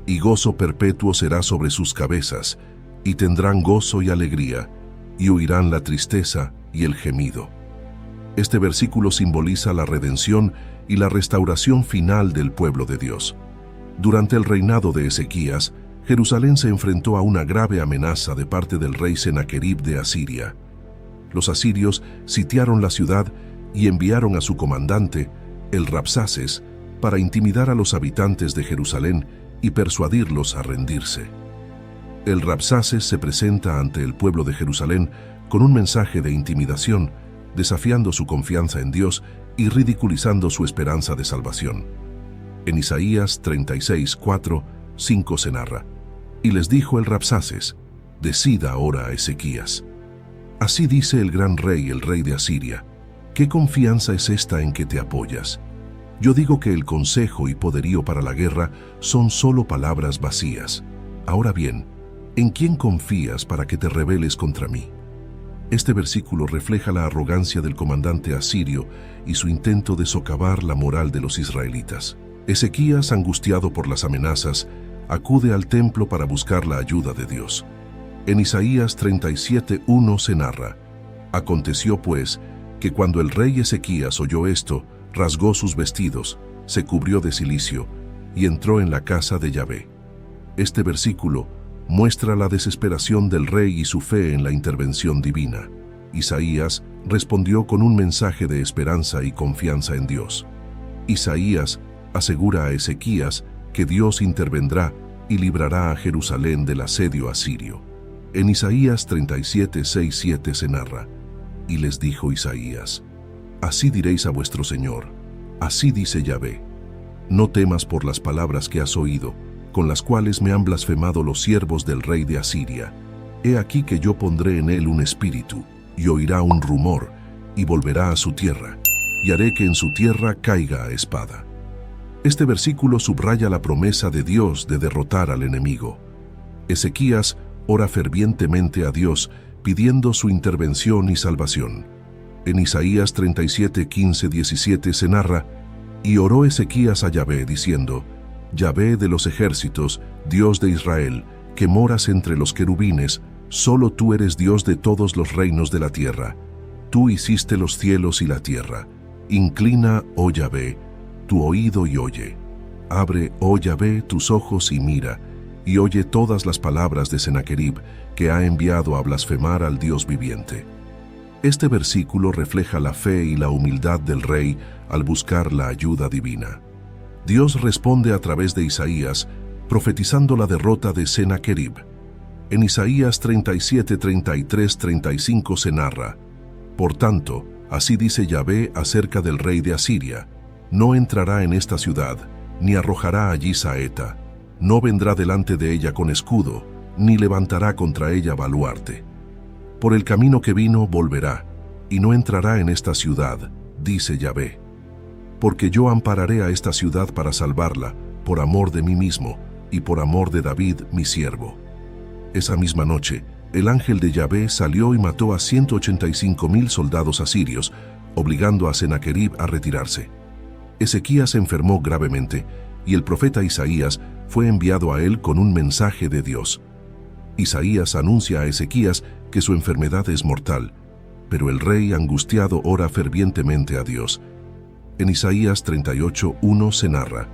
Y gozo perpetuo será sobre sus cabezas, y tendrán gozo y alegría, y huirán la tristeza y el gemido. Este versículo simboliza la redención y la restauración final del pueblo de Dios. Durante el reinado de Ezequías, Jerusalén se enfrentó a una grave amenaza de parte del rey Senaquerib de Asiria. Los asirios sitiaron la ciudad y enviaron a su comandante, el Rabsaces, para intimidar a los habitantes de Jerusalén y persuadirlos a rendirse. El Rabsaces se presenta ante el pueblo de Jerusalén con un mensaje de intimidación, desafiando su confianza en Dios y ridiculizando su esperanza de salvación. En Isaías 36:4-5 se narra: Y les dijo el Rabsaces: Decida ahora a Ezequías. Así dice el gran rey, el rey de Asiria: ¿Qué confianza es esta en que te apoyas? Yo digo que el consejo y poderío para la guerra son solo palabras vacías. Ahora bien, ¿en quién confías para que te rebeles contra mí? Este versículo refleja la arrogancia del comandante asirio y su intento de socavar la moral de los israelitas. Ezequías, angustiado por las amenazas, acude al templo para buscar la ayuda de Dios. En Isaías 37:1 se narra: Aconteció pues que cuando el rey Ezequías oyó esto, rasgó sus vestidos, se cubrió de cilicio y entró en la casa de Yahvé. Este versículo muestra la desesperación del rey y su fe en la intervención divina. Isaías respondió con un mensaje de esperanza y confianza en Dios. Isaías asegura a Ezequías que Dios intervendrá y librará a Jerusalén del asedio asirio. En Isaías 37:6-7 se narra: Y les dijo Isaías: Así diréis a vuestro Señor, así dice Yahvé: No temas por las palabras que has oído, con las cuales me han blasfemado los siervos del rey de Asiria. He aquí que yo pondré en él un espíritu, y oirá un rumor, y volverá a su tierra, y haré que en su tierra caiga a espada. Este versículo subraya la promesa de Dios de derrotar al enemigo. Ezequías ora fervientemente a Dios, pidiendo su intervención y salvación. En Isaías 37, 15, 17 se narra: «Y oró Ezequías a Yahvé, diciendo: Yahvé de los ejércitos, Dios de Israel, que moras entre los querubines, solo tú eres Dios de todos los reinos de la tierra. Tú hiciste los cielos y la tierra. Inclina, oh Yahvé, tu oído y oye. Abre, oh Yahvé, tus ojos y mira, y oye todas las palabras de Sennacherib, que ha enviado a blasfemar al Dios viviente». Este versículo refleja la fe y la humildad del rey al buscar la ayuda divina. Dios responde a través de Isaías, profetizando la derrota de Sennacherib. En Isaías 37, 33, 35 se narra: «Por tanto, así dice Yahvé acerca del rey de Asiria: no entrará en esta ciudad, ni arrojará allí saeta, no vendrá delante de ella con escudo, ni levantará contra ella baluarte. Por el camino que vino volverá, y no entrará en esta ciudad, dice Yahvé. Porque yo ampararé a esta ciudad para salvarla, por amor de mí mismo, y por amor de David, mi siervo». Esa misma noche, el ángel de Yahvé salió y mató a 185,000 soldados asirios, obligando a Sennacherib a retirarse. Ezequías se enfermó gravemente, y el profeta Isaías fue enviado a él con un mensaje de Dios. Isaías anuncia a Ezequías que su enfermedad es mortal, pero el rey angustiado ora fervientemente a Dios. En Isaías 38:1 se narra: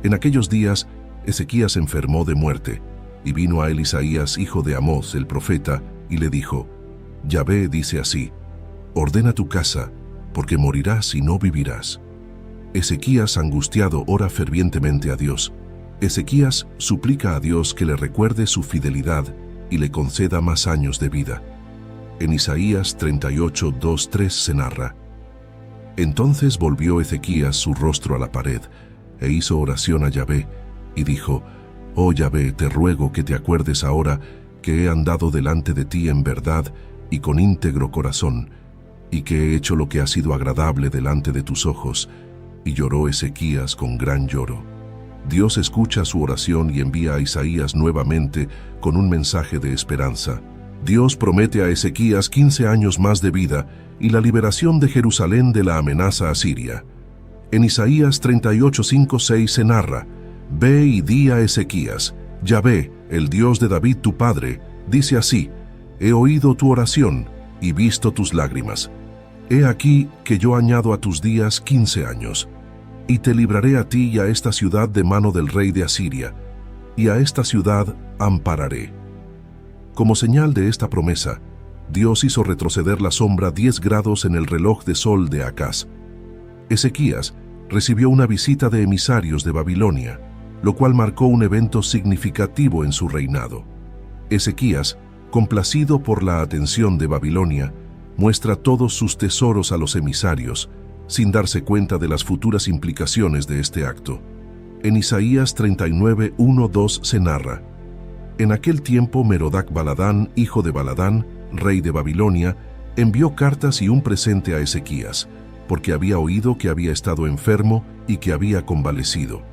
«En aquellos días Ezequías enfermó de muerte, y vino a él Isaías, hijo de Amós, el profeta, y le dijo: Yahvé dice así: ordena tu casa, porque morirás y no vivirás». Ezequías, angustiado, ora fervientemente a Dios. Ezequías suplica a Dios que le recuerde su fidelidad y le conceda más años de vida. En Isaías 38:2-3 se narra: «Entonces volvió Ezequías su rostro a la pared, e hizo oración a Yahvé, y dijo: Oh Yahvé, te ruego que te acuerdes ahora que he andado delante de ti en verdad y con íntegro corazón, y que he hecho lo que ha sido agradable delante de tus ojos». Y lloró Ezequías con gran lloro. Dios escucha su oración y envía a Isaías nuevamente con un mensaje de esperanza. Dios promete a Ezequías 15 años más de vida y la liberación de Jerusalén de la amenaza asiria. En Isaías 38:5-6 se narra: «Ve y di a Ezequías: Yahvé, el Dios de David tu padre, dice así: he oído tu oración y visto tus lágrimas. He aquí que yo añado a tus días 15 años. Y te libraré a ti y a esta ciudad de mano del rey de Asiria, y a esta ciudad ampararé». Como señal de esta promesa, Dios hizo retroceder la sombra 10 grados en el reloj de sol de Acaz. Ezequías recibió una visita de emisarios de Babilonia, lo cual marcó un evento significativo en su reinado. Ezequías, complacido por la atención de Babilonia, muestra todos sus tesoros a los emisarios, sin darse cuenta de las futuras implicaciones de este acto. En Isaías 39:1-2 se narra: «En aquel tiempo Merodac Baladán, hijo de Baladán, rey de Babilonia, envió cartas y un presente a Ezequías, porque había oído que había estado enfermo y que había convalecido.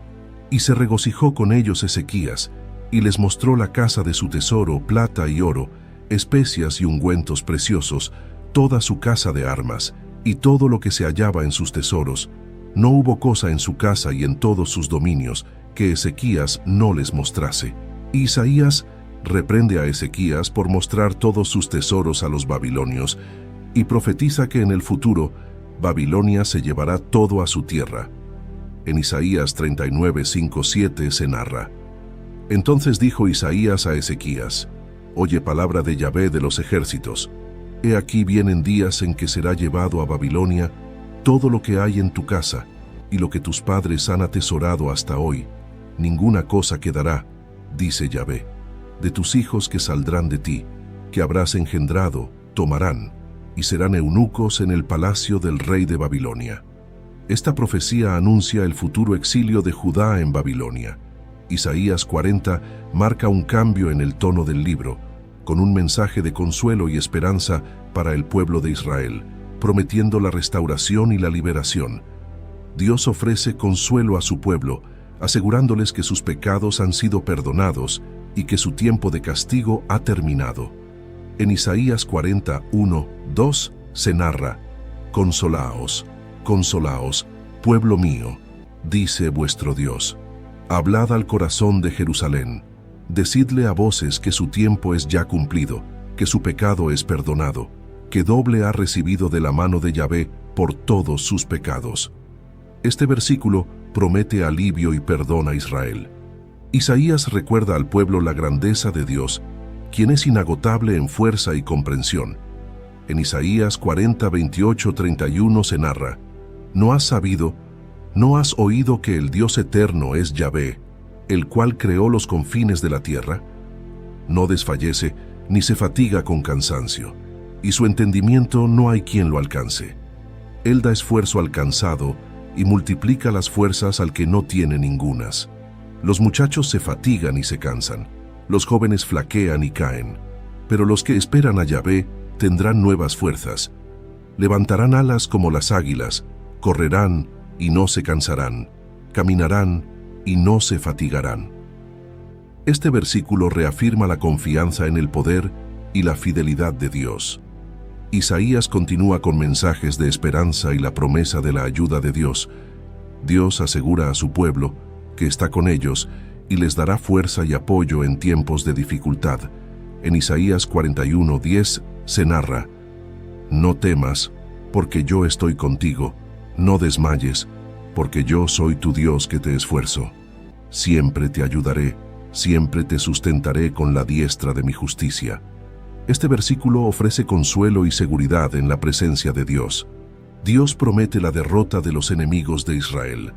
Y se regocijó con ellos Ezequías, y les mostró la casa de su tesoro, plata y oro, especias y ungüentos preciosos, toda su casa de armas, y todo lo que se hallaba en sus tesoros. No hubo cosa en su casa y en todos sus dominios que Ezequías no les mostrase». Isaías reprende a Ezequías por mostrar todos sus tesoros a los babilonios y profetiza que en el futuro Babilonia se llevará todo a su tierra. En Isaías 39:5-7 se narra: «Entonces dijo Isaías a Ezequías: Oye palabra de Yahvé de los ejércitos. He aquí vienen días en que será llevado a Babilonia todo lo que hay en tu casa y lo que tus padres han atesorado hasta hoy. Ninguna cosa quedará, dice Yahvé. De tus hijos que saldrán de ti, que habrás engendrado, tomarán, y serán eunucos en el palacio del rey de Babilonia». Esta profecía anuncia el futuro exilio de Judá en Babilonia. Isaías 40 marca un cambio en el tono del libro, con un mensaje de consuelo y esperanza para el pueblo de Israel, prometiendo la restauración y la liberación. Dios ofrece consuelo a su pueblo, asegurándoles que sus pecados han sido perdonados y que su tiempo de castigo ha terminado. En Isaías 41:2 se narra: «Consolaos, consolaos, pueblo mío, dice vuestro Dios. Hablad al corazón de Jerusalén. Decidle a voces que su tiempo es ya cumplido, que su pecado es perdonado, que doble ha recibido de la mano de Yahvé por todos sus pecados». Este versículo promete alivio y perdón a Israel. Isaías recuerda al pueblo la grandeza de Dios, quien es inagotable en fuerza y comprensión. En Isaías 40:28-31 se narra: «¿No has sabido, no has oído que el Dios eterno es Yahvé, el cual creó los confines de la tierra? No desfallece ni se fatiga con cansancio, y su entendimiento no hay quien lo alcance. Él da esfuerzo al cansado y multiplica las fuerzas al que no tiene ningunas. Los muchachos se fatigan y se cansan, los jóvenes flaquean y caen, pero los que esperan a Yahvé tendrán nuevas fuerzas. Levantarán alas como las águilas, correrán y no se cansarán, caminarán y no se fatigarán». Este versículo reafirma la confianza en el poder y la fidelidad de Dios. Isaías continúa con mensajes de esperanza y la promesa de la ayuda de Dios. Dios asegura a su pueblo que está con ellos y les dará fuerza y apoyo en tiempos de dificultad. En Isaías 41:10 se narra: «No temas, porque yo estoy contigo. No desmayes, porque yo soy tu Dios que te esfuerzo. Siempre te ayudaré, siempre te sustentaré con la diestra de mi justicia». Este versículo ofrece consuelo y seguridad en la presencia de Dios. Dios promete la derrota de los enemigos de Israel,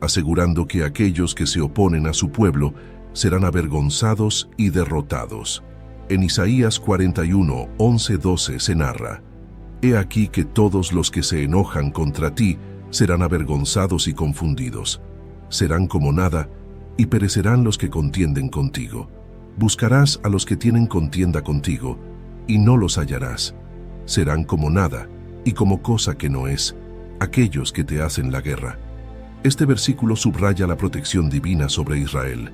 asegurando que aquellos que se oponen a su pueblo serán avergonzados y derrotados. En Isaías 41:11-12 se narra: «He aquí que todos los que se enojan contra ti serán avergonzados y confundidos. Serán como nada, y perecerán los que contienden contigo. Buscarás a los que tienen contienda contigo, y no los hallarás. Serán como nada, y como cosa que no es, aquellos que te hacen la guerra». Este versículo subraya la protección divina sobre Israel.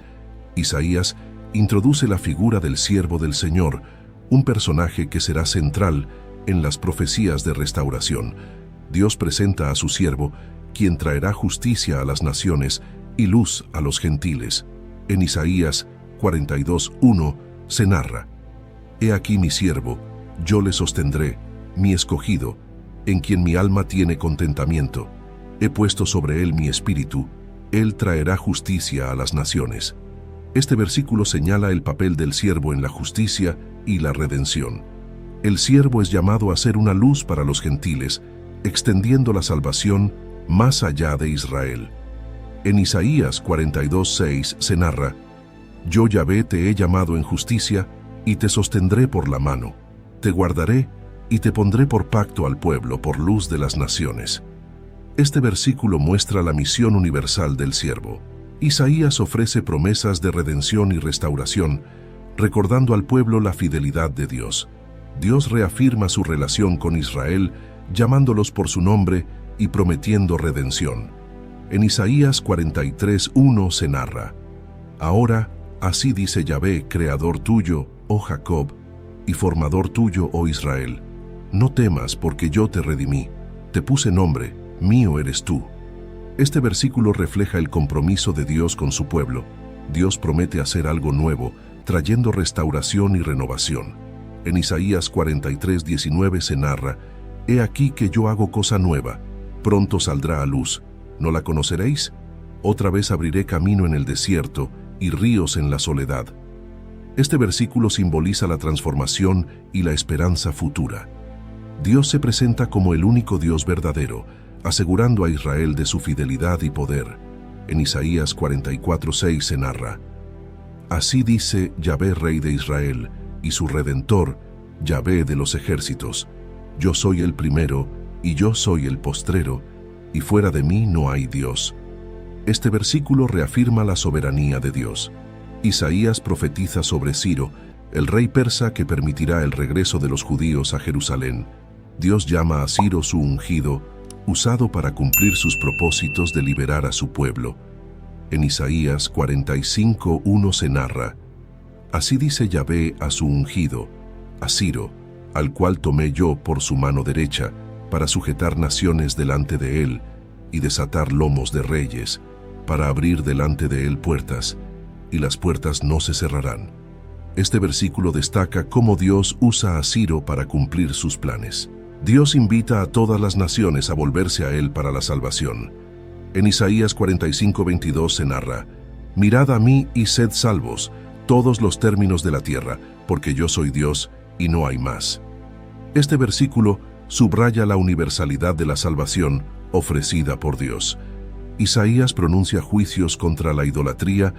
Isaías introduce la figura del siervo del Señor, un personaje que será central en las profecías de restauración. Dios presenta a su siervo, quien traerá justicia a las naciones y luz a los gentiles. En Isaías 42:1 se narra: «He aquí mi siervo, yo le sostendré, mi escogido, en quien mi alma tiene contentamiento. He puesto sobre él mi espíritu, él traerá justicia a las naciones». Este versículo señala el papel del siervo en la justicia y la redención. El siervo es llamado a ser una luz para los gentiles, extendiendo la salvación más allá de Israel. En Isaías 42:6 se narra: «Yo Yahvé te he llamado en justicia y te sostendré por la mano. Te guardaré y te pondré por pacto al pueblo, por luz de las naciones». Este versículo muestra la misión universal del siervo. Isaías ofrece promesas de redención y restauración, recordando al pueblo la fidelidad de Dios. Dios reafirma su relación con Israel, llamándolos por su nombre y prometiendo redención. En Isaías 43:1 se narra: «Ahora, así dice Yahvé, creador tuyo, oh Jacob, y formador tuyo, oh Israel. No temas, porque yo te redimí, te puse nombre, mío eres tú». Este versículo refleja el compromiso de Dios con su pueblo. Dios promete hacer algo nuevo, trayendo restauración y renovación. En Isaías 43:19 se narra: «He aquí que yo hago cosa nueva, pronto saldrá a luz. ¿No la conoceréis? Otra vez abriré camino en el desierto y ríos en la soledad». Este versículo simboliza la transformación y la esperanza futura. Dios se presenta como el único Dios verdadero, asegurando a Israel de su fidelidad y poder. En Isaías 44:6 se narra: «Así dice Yahvé, Rey de Israel, y su Redentor, Yahvé de los ejércitos: Yo soy el primero, y yo soy el postrero, y fuera de mí no hay Dios. Este versículo reafirma la soberanía de Dios. Isaías profetiza sobre Ciro, el rey persa que permitirá el regreso de los judíos a Jerusalén. Dios llama a Ciro su ungido, usado para cumplir sus propósitos de liberar a su pueblo. En Isaías 45:1 se narra: Así dice Yahvé a su ungido, a Ciro, al cual tomé yo por su mano derecha, para sujetar naciones delante de él, y desatar lomos de reyes, para abrir delante de él puertas, y las puertas no se cerrarán. Este versículo destaca cómo Dios usa a Ciro para cumplir sus planes. Dios invita a todas las naciones a volverse a él para la salvación. En Isaías 45:22 se narra: Mirad a mí y sed salvos, todos los términos de la tierra, porque yo soy Dios y no hay más. Este versículo subraya la universalidad de la salvación ofrecida por Dios. Isaías pronuncia juicios contra la idolatría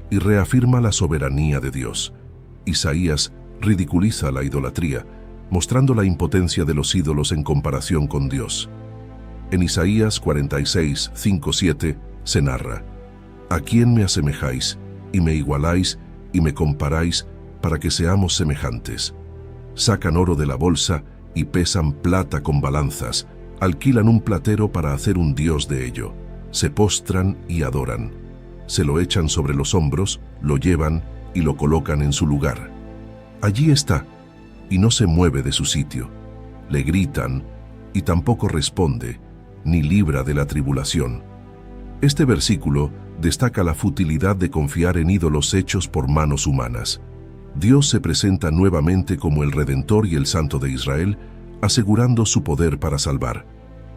y reafirma la soberanía de Dios. Isaías ridiculiza la idolatría, mostrando la impotencia de los ídolos en comparación con Dios. En Isaías 46:5-7 se narra: ¿A quién me asemejáis, y me igualáis, y me comparáis, para que seamos semejantes? Sacan oro de la bolsa y pesan plata con balanzas, alquilan un platero para hacer un dios de ello. Se postran y adoran. Se lo echan sobre los hombros, lo llevan y lo colocan en su lugar. Allí está, y no se mueve de su sitio. Le gritan, y tampoco responde, ni libra de la tribulación. Este versículo destaca la futilidad de confiar en ídolos hechos por manos humanas. Dios se presenta nuevamente como el Redentor y el Santo de Israel, asegurando su poder para salvar.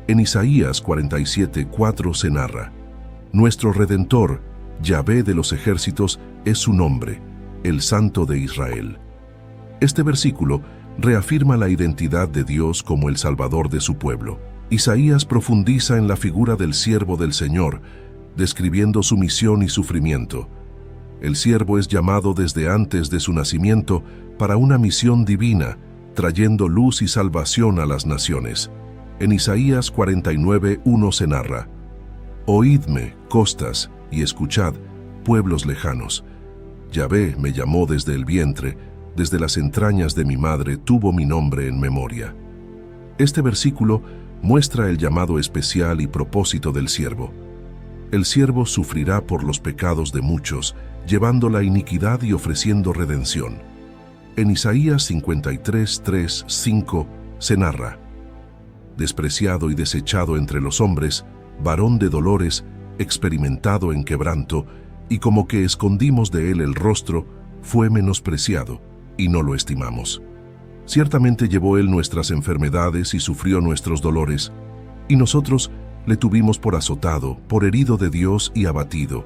En Isaías 47:4 se narra: Nuestro Redentor, Yahvé de los ejércitos, es su nombre, el Santo de Israel. Este versículo reafirma la identidad de Dios como el Salvador de su pueblo. Isaías profundiza en la figura del siervo del Señor, describiendo su misión y sufrimiento. El siervo es llamado desde antes de su nacimiento para una misión divina, trayendo luz y salvación a las naciones. En Isaías 49:1 se narra: Oídme, costas, y escuchad, pueblos lejanos. Yahvé me llamó desde el vientre, desde las entrañas de mi madre tuvo mi nombre en memoria. Este versículo muestra el llamado especial y propósito del siervo. El siervo sufrirá por los pecados de muchos, llevando la iniquidad y ofreciendo redención. En Isaías 53:3-5 se narra: Despreciado y desechado entre los hombres, varón de dolores, experimentado en quebranto, y como que escondimos de él el rostro, fue menospreciado, y no lo estimamos. Ciertamente llevó él nuestras enfermedades y sufrió nuestros dolores, y nosotros le tuvimos por azotado, por herido de Dios y abatido.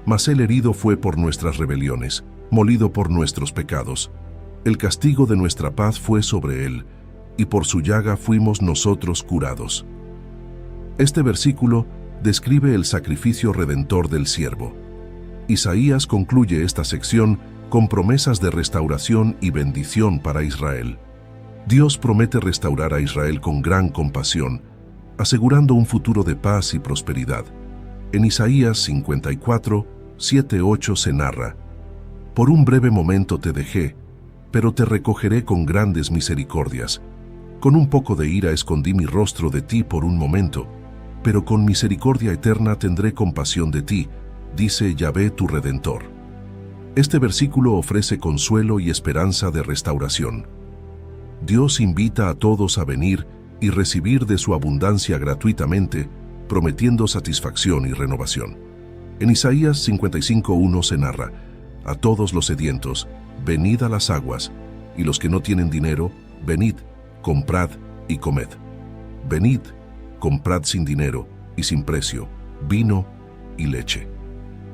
Mas él herido fue por nuestras rebeliones, molido por nuestros pecados. El castigo de nuestra paz fue sobre él, y por su llaga fuimos nosotros curados. Este versículo describe el sacrificio redentor del siervo. Isaías concluye esta sección con promesas de restauración y bendición para Israel. Dios promete restaurar a Israel con gran compasión, asegurando un futuro de paz y prosperidad. En Isaías 54:7-8 se narra: Por un breve momento te dejé, pero te recogeré con grandes misericordias. Con un poco de ira escondí mi rostro de ti por un momento, pero con misericordia eterna tendré compasión de ti, dice Yahvé tu Redentor. Este versículo ofrece consuelo y esperanza de restauración. Dios invita a todos a venir y recibir de su abundancia gratuitamente, prometiendo satisfacción y renovación. En Isaías 55:1 se narra: A todos los sedientos, venid a las aguas, y los que no tienen dinero, venid, comprad y comed. Venid, comprad sin dinero y sin precio, vino y leche.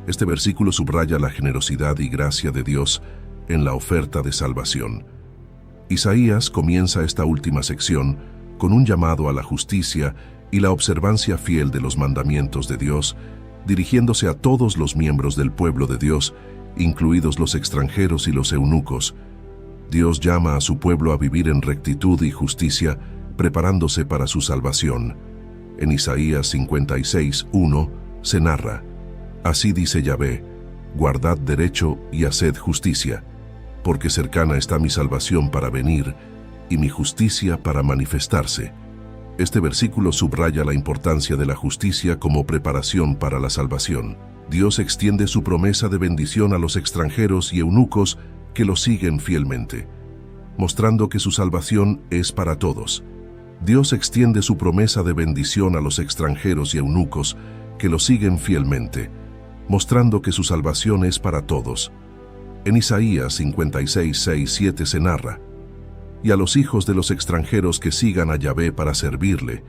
Este versículo subraya la generosidad y gracia de Dios en la oferta de salvación. Isaías comienza esta última sección con un llamado a la justicia y la observancia fiel de los mandamientos de Dios, dirigiéndose a todos los miembros del pueblo de Dios, incluidos los extranjeros y los eunucos. Dios llama a su pueblo a vivir en rectitud y justicia, preparándose para su salvación. En Isaías 56:1 se narra: Así dice Yahvé, guardad derecho y haced justicia, porque cercana está mi salvación para venir y mi justicia para manifestarse. Este versículo subraya la importancia de la justicia como preparación para la salvación. Dios extiende su promesa de bendición a los extranjeros y eunucos que lo siguen fielmente, mostrando que su salvación es para todos. Dios extiende su promesa de bendición a los extranjeros y eunucos que lo siguen fielmente, mostrando que su salvación es para todos. En Isaías 56:6-7 se narra: Y a los hijos de los extranjeros que sigan a Yahvé para servirle,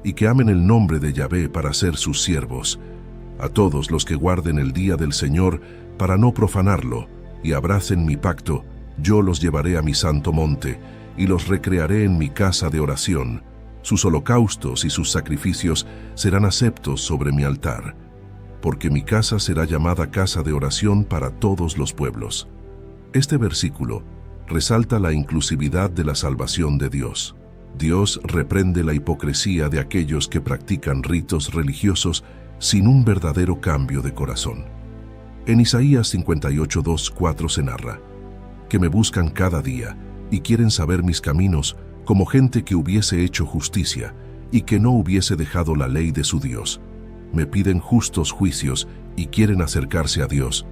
y que amen el nombre de Yahvé para ser sus siervos, a todos los que guarden el día del Señor para no profanarlo, y abracen mi pacto, yo los llevaré a mi santo monte, y los recrearé en mi casa de oración. Sus holocaustos y sus sacrificios serán aceptos sobre mi altar, porque mi casa será llamada casa de oración para todos los pueblos. Este versículo resalta la inclusividad de la salvación de Dios. Dios reprende la hipocresía de aquellos que practican ritos religiosos sin un verdadero cambio de corazón. En Isaías 58:2-4 se narra: Que me buscan cada día y quieren saber mis caminos, como gente que hubiese hecho justicia y que no hubiese dejado la ley de su Dios. Me piden justos juicios y quieren acercarse a Dios.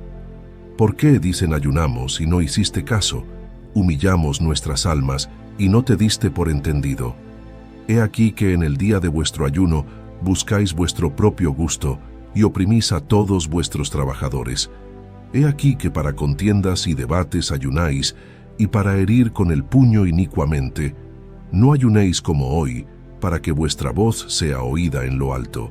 ¿Por qué, dicen, ayunamos y no hiciste caso? Humillamos nuestras almas y no te diste por entendido. He aquí que en el día de vuestro ayuno buscáis vuestro propio gusto y oprimís a todos vuestros trabajadores. He aquí que para contiendas y debates ayunáis, y para herir con el puño inicuamente. No ayunéis como hoy, para que vuestra voz sea oída en lo alto.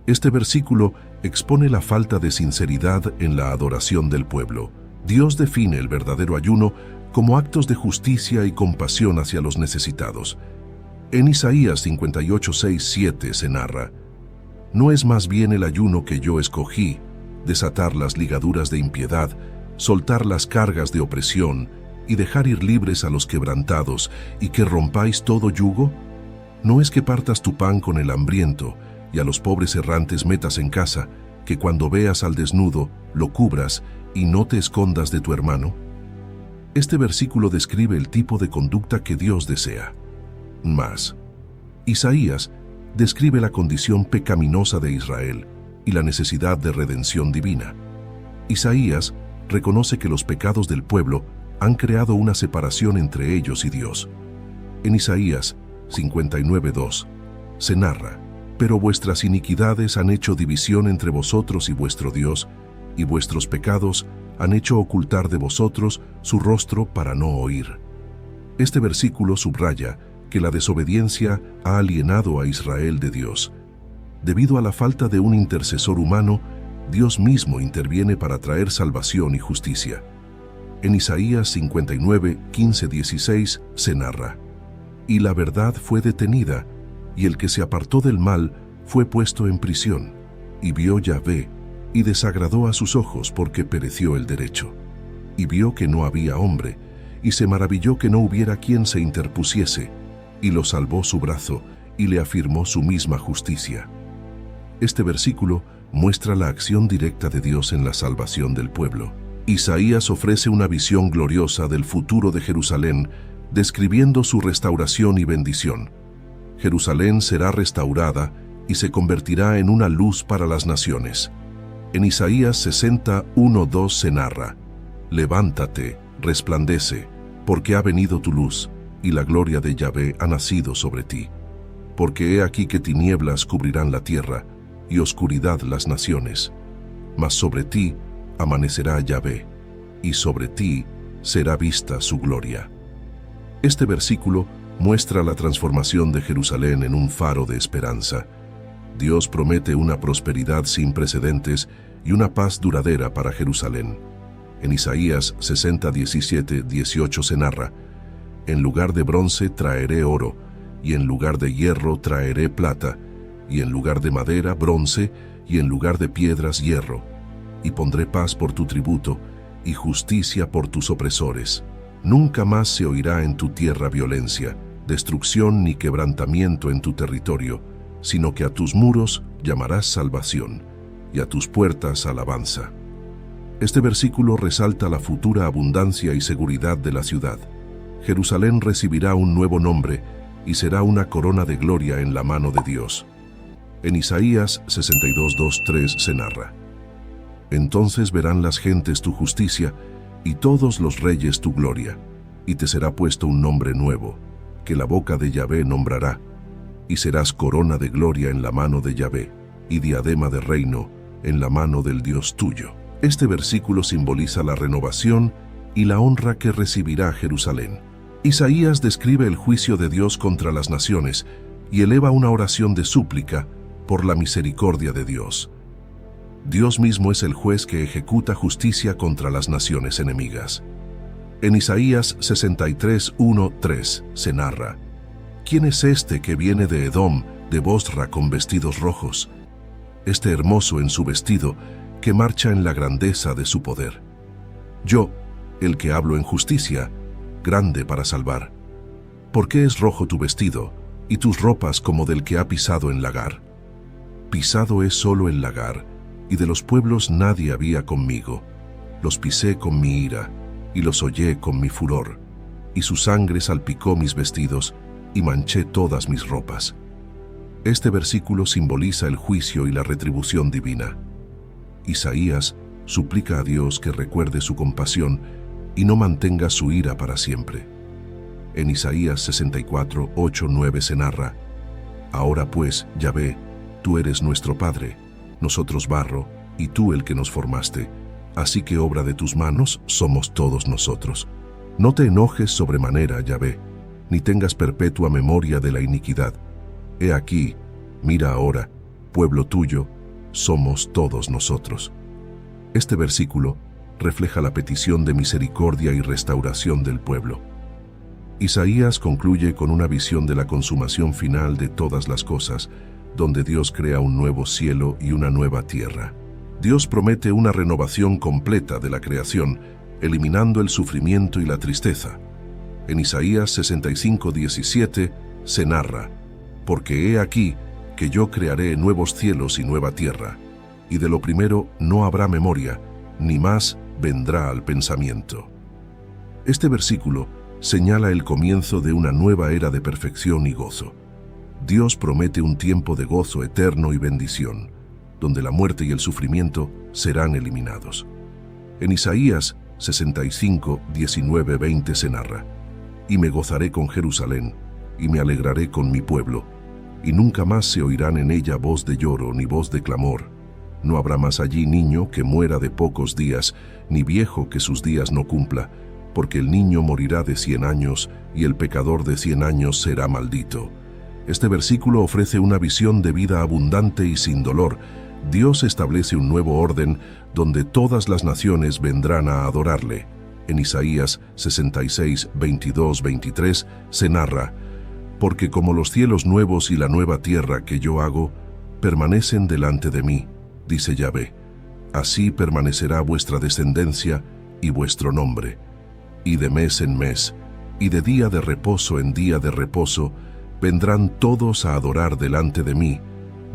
Este versículo expone la falta de sinceridad en la adoración del pueblo. Dios define el verdadero ayuno como actos de justicia y compasión hacia los necesitados. En Isaías 58:6-7 se narra: No es más bien el ayuno que yo escogí, desatar las ligaduras de impiedad, soltar las cargas de opresión y dejar ir libres a los quebrantados, y que rompáis todo yugo? ¿No es que partas tu pan con el hambriento y a los pobres errantes metas en casa, que cuando veas al desnudo lo cubras y no te escondas de tu hermano? Este versículo describe el tipo de conducta que Dios desea. Más, Isaías describe la condición pecaminosa de Israel y la necesidad de redención divina. Isaías reconoce que los pecados del pueblo han creado una separación entre ellos y Dios. En Isaías 59:2 se narra: Pero vuestras iniquidades han hecho división entre vosotros y vuestro Dios, y vuestros pecados han hecho ocultar de vosotros su rostro para no oír. Este versículo subraya que la desobediencia ha alienado a Israel de Dios. Debido a la falta de un intercesor humano, Dios mismo interviene para traer salvación y justicia. En Isaías 59:15-16 se narra: Y la verdad fue detenida, y el que se apartó del mal fue puesto en prisión, y vio Yahvé, y desagradó a sus ojos porque pereció el derecho. Y vio que no había hombre, y se maravilló que no hubiera quien se interpusiese, y lo salvó su brazo, y le afirmó su misma justicia. Este versículo muestra la acción directa de Dios en la salvación del pueblo. Isaías ofrece una visión gloriosa del futuro de Jerusalén, describiendo su restauración y bendición. Jerusalén será restaurada y se convertirá en una luz para las naciones. En Isaías 60:1-2 se narra: Levántate, resplandece, porque ha venido tu luz, y la gloria de Yahvé ha nacido sobre ti. Porque he aquí que tinieblas cubrirán la tierra, y oscuridad las naciones. Mas sobre ti amanecerá Yahvé, y sobre ti será vista su gloria. Este versículo muestra la transformación de Jerusalén en un faro de esperanza. Dios promete una prosperidad sin precedentes y una paz duradera para Jerusalén. En Isaías 60:17-18 se narra: En lugar de bronce traeré oro, y en lugar de hierro traeré plata, y en lugar de madera bronce, y en lugar de piedras hierro. Y pondré paz por tu tributo, y justicia por tus opresores. Nunca más se oirá en tu tierra violencia, destrucción ni quebrantamiento en tu territorio, sino que a tus muros llamarás salvación y a tus puertas alabanza. Este versículo resalta la futura abundancia y seguridad de la ciudad. Jerusalén recibirá un nuevo nombre y será una corona de gloria en la mano de Dios. En Isaías 62:2-3 se narra: Entonces verán las gentes tu justicia y todos los reyes tu gloria, y te será puesto un nombre nuevo, que la boca de Yahvé nombrará, y serás corona de gloria en la mano de Yahvé, y diadema de reino en la mano del Dios tuyo. Este versículo simboliza la renovación y la honra que recibirá Jerusalén. Isaías describe el juicio de Dios contra las naciones y eleva una oración de súplica por la misericordia de Dios. Dios mismo es el juez que ejecuta justicia contra las naciones enemigas. En Isaías 63:1-3 se narra: ¿Quién es este que viene de Edom, de Bosra, con vestidos rojos? Este hermoso en su vestido, que marcha en la grandeza de su poder. Yo, el que hablo en justicia, grande para salvar. ¿Por qué es rojo tu vestido, y tus ropas como del que ha pisado en lagar? Pisado es solo el lagar, y de los pueblos nadie había conmigo. Los pisé con mi ira, y los hollé con mi furor, y su sangre salpicó mis vestidos, y manché todas mis ropas. Este versículo simboliza el juicio y la retribución divina. Isaías suplica a Dios que recuerde su compasión y no mantenga su ira para siempre. En Isaías 64:8-9 se narra: Ahora pues, Yahvé, tú eres nuestro Padre, nosotros barro, y tú el que nos formaste, así que obra de tus manos somos todos nosotros. No te enojes sobremanera, Yahvé, ni tengas perpetua memoria de la iniquidad. He aquí, mira ahora, pueblo tuyo, somos todos nosotros. Este versículo refleja la petición de misericordia y restauración del pueblo. Isaías concluye con una visión de la consumación final de todas las cosas, donde Dios crea un nuevo cielo y una nueva tierra. Dios promete una renovación completa de la creación, eliminando el sufrimiento y la tristeza. En Isaías 65:17 se narra: Porque he aquí que yo crearé nuevos cielos y nueva tierra, y de lo primero no habrá memoria, ni más vendrá al pensamiento. Este versículo señala el comienzo de una nueva era de perfección y gozo. Dios promete un tiempo de gozo eterno y bendición, donde la muerte y el sufrimiento serán eliminados. En Isaías 65:19-20 se narra: Y me gozaré con Jerusalén, y me alegraré con mi pueblo, y nunca más se oirán en ella voz de lloro ni voz de clamor. No habrá más allí niño que muera de pocos días, ni viejo que sus días no cumpla, porque el niño morirá de 100 años, y el pecador de 100 años será maldito. Este versículo ofrece una visión de vida abundante y sin dolor. Dios establece un nuevo orden donde todas las naciones vendrán a adorarle. En Isaías 66:22-23 se narra: Porque como los cielos nuevos y la nueva tierra que yo hago, permanecen delante de mí, dice Yahvé, así permanecerá vuestra descendencia y vuestro nombre. Y de mes en mes, y de día de reposo en día de reposo, vendrán todos a adorar delante de mí,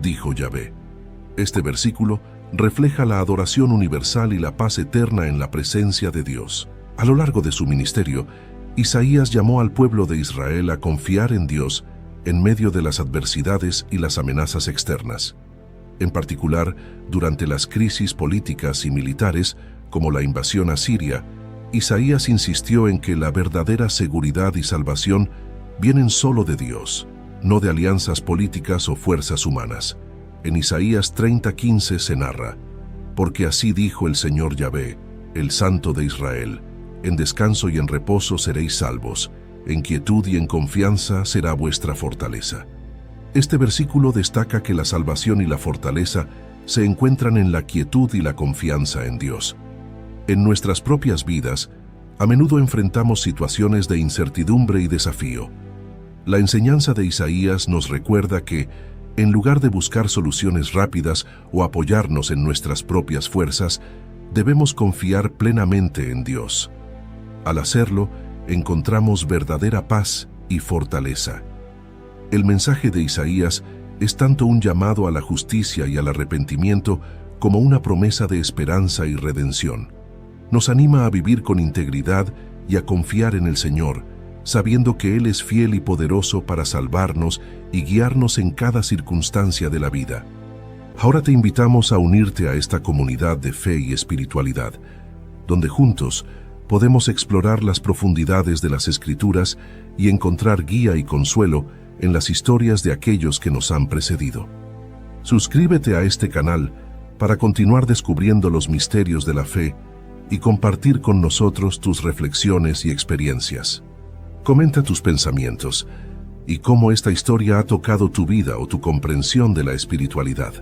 dijo Yahvé. Este versículo refleja la adoración universal y la paz eterna en la presencia de Dios. A lo largo de su ministerio, Isaías llamó al pueblo de Israel a confiar en Dios en medio de las adversidades y las amenazas externas. En particular, durante las crisis políticas y militares, como la invasión a Siria, Isaías insistió en que la verdadera seguridad y salvación vienen solo de Dios, no de alianzas políticas o fuerzas humanas. En Isaías 30:15 se narra: Porque así dijo el Señor Yahvé, el Santo de Israel, en descanso y en reposo seréis salvos, en quietud y en confianza será vuestra fortaleza. Este versículo destaca que la salvación y la fortaleza se encuentran en la quietud y la confianza en Dios. En nuestras propias vidas, a menudo enfrentamos situaciones de incertidumbre y desafío. La enseñanza de Isaías nos recuerda que, en lugar de buscar soluciones rápidas o apoyarnos en nuestras propias fuerzas, debemos confiar plenamente en Dios. Al hacerlo, encontramos verdadera paz y fortaleza. El mensaje de Isaías es tanto un llamado a la justicia y al arrepentimiento como una promesa de esperanza y redención. Nos anima a vivir con integridad y a confiar en el Señor, sabiendo que Él es fiel y poderoso para salvarnos y guiarnos en cada circunstancia de la vida. Ahora te invitamos a unirte a esta comunidad de fe y espiritualidad, donde juntos podemos explorar las profundidades de las Escrituras y encontrar guía y consuelo en las historias de aquellos que nos han precedido. Suscríbete a este canal para continuar descubriendo los misterios de la fe y compartir con nosotros tus reflexiones y experiencias. Comenta tus pensamientos y cómo esta historia ha tocado tu vida o tu comprensión de la espiritualidad.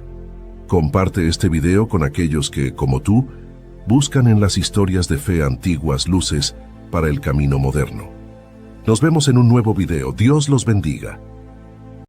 Comparte este video con aquellos que, como tú, buscan en las historias de fe antiguas luces para el camino moderno. Nos vemos en un nuevo video. Dios los bendiga.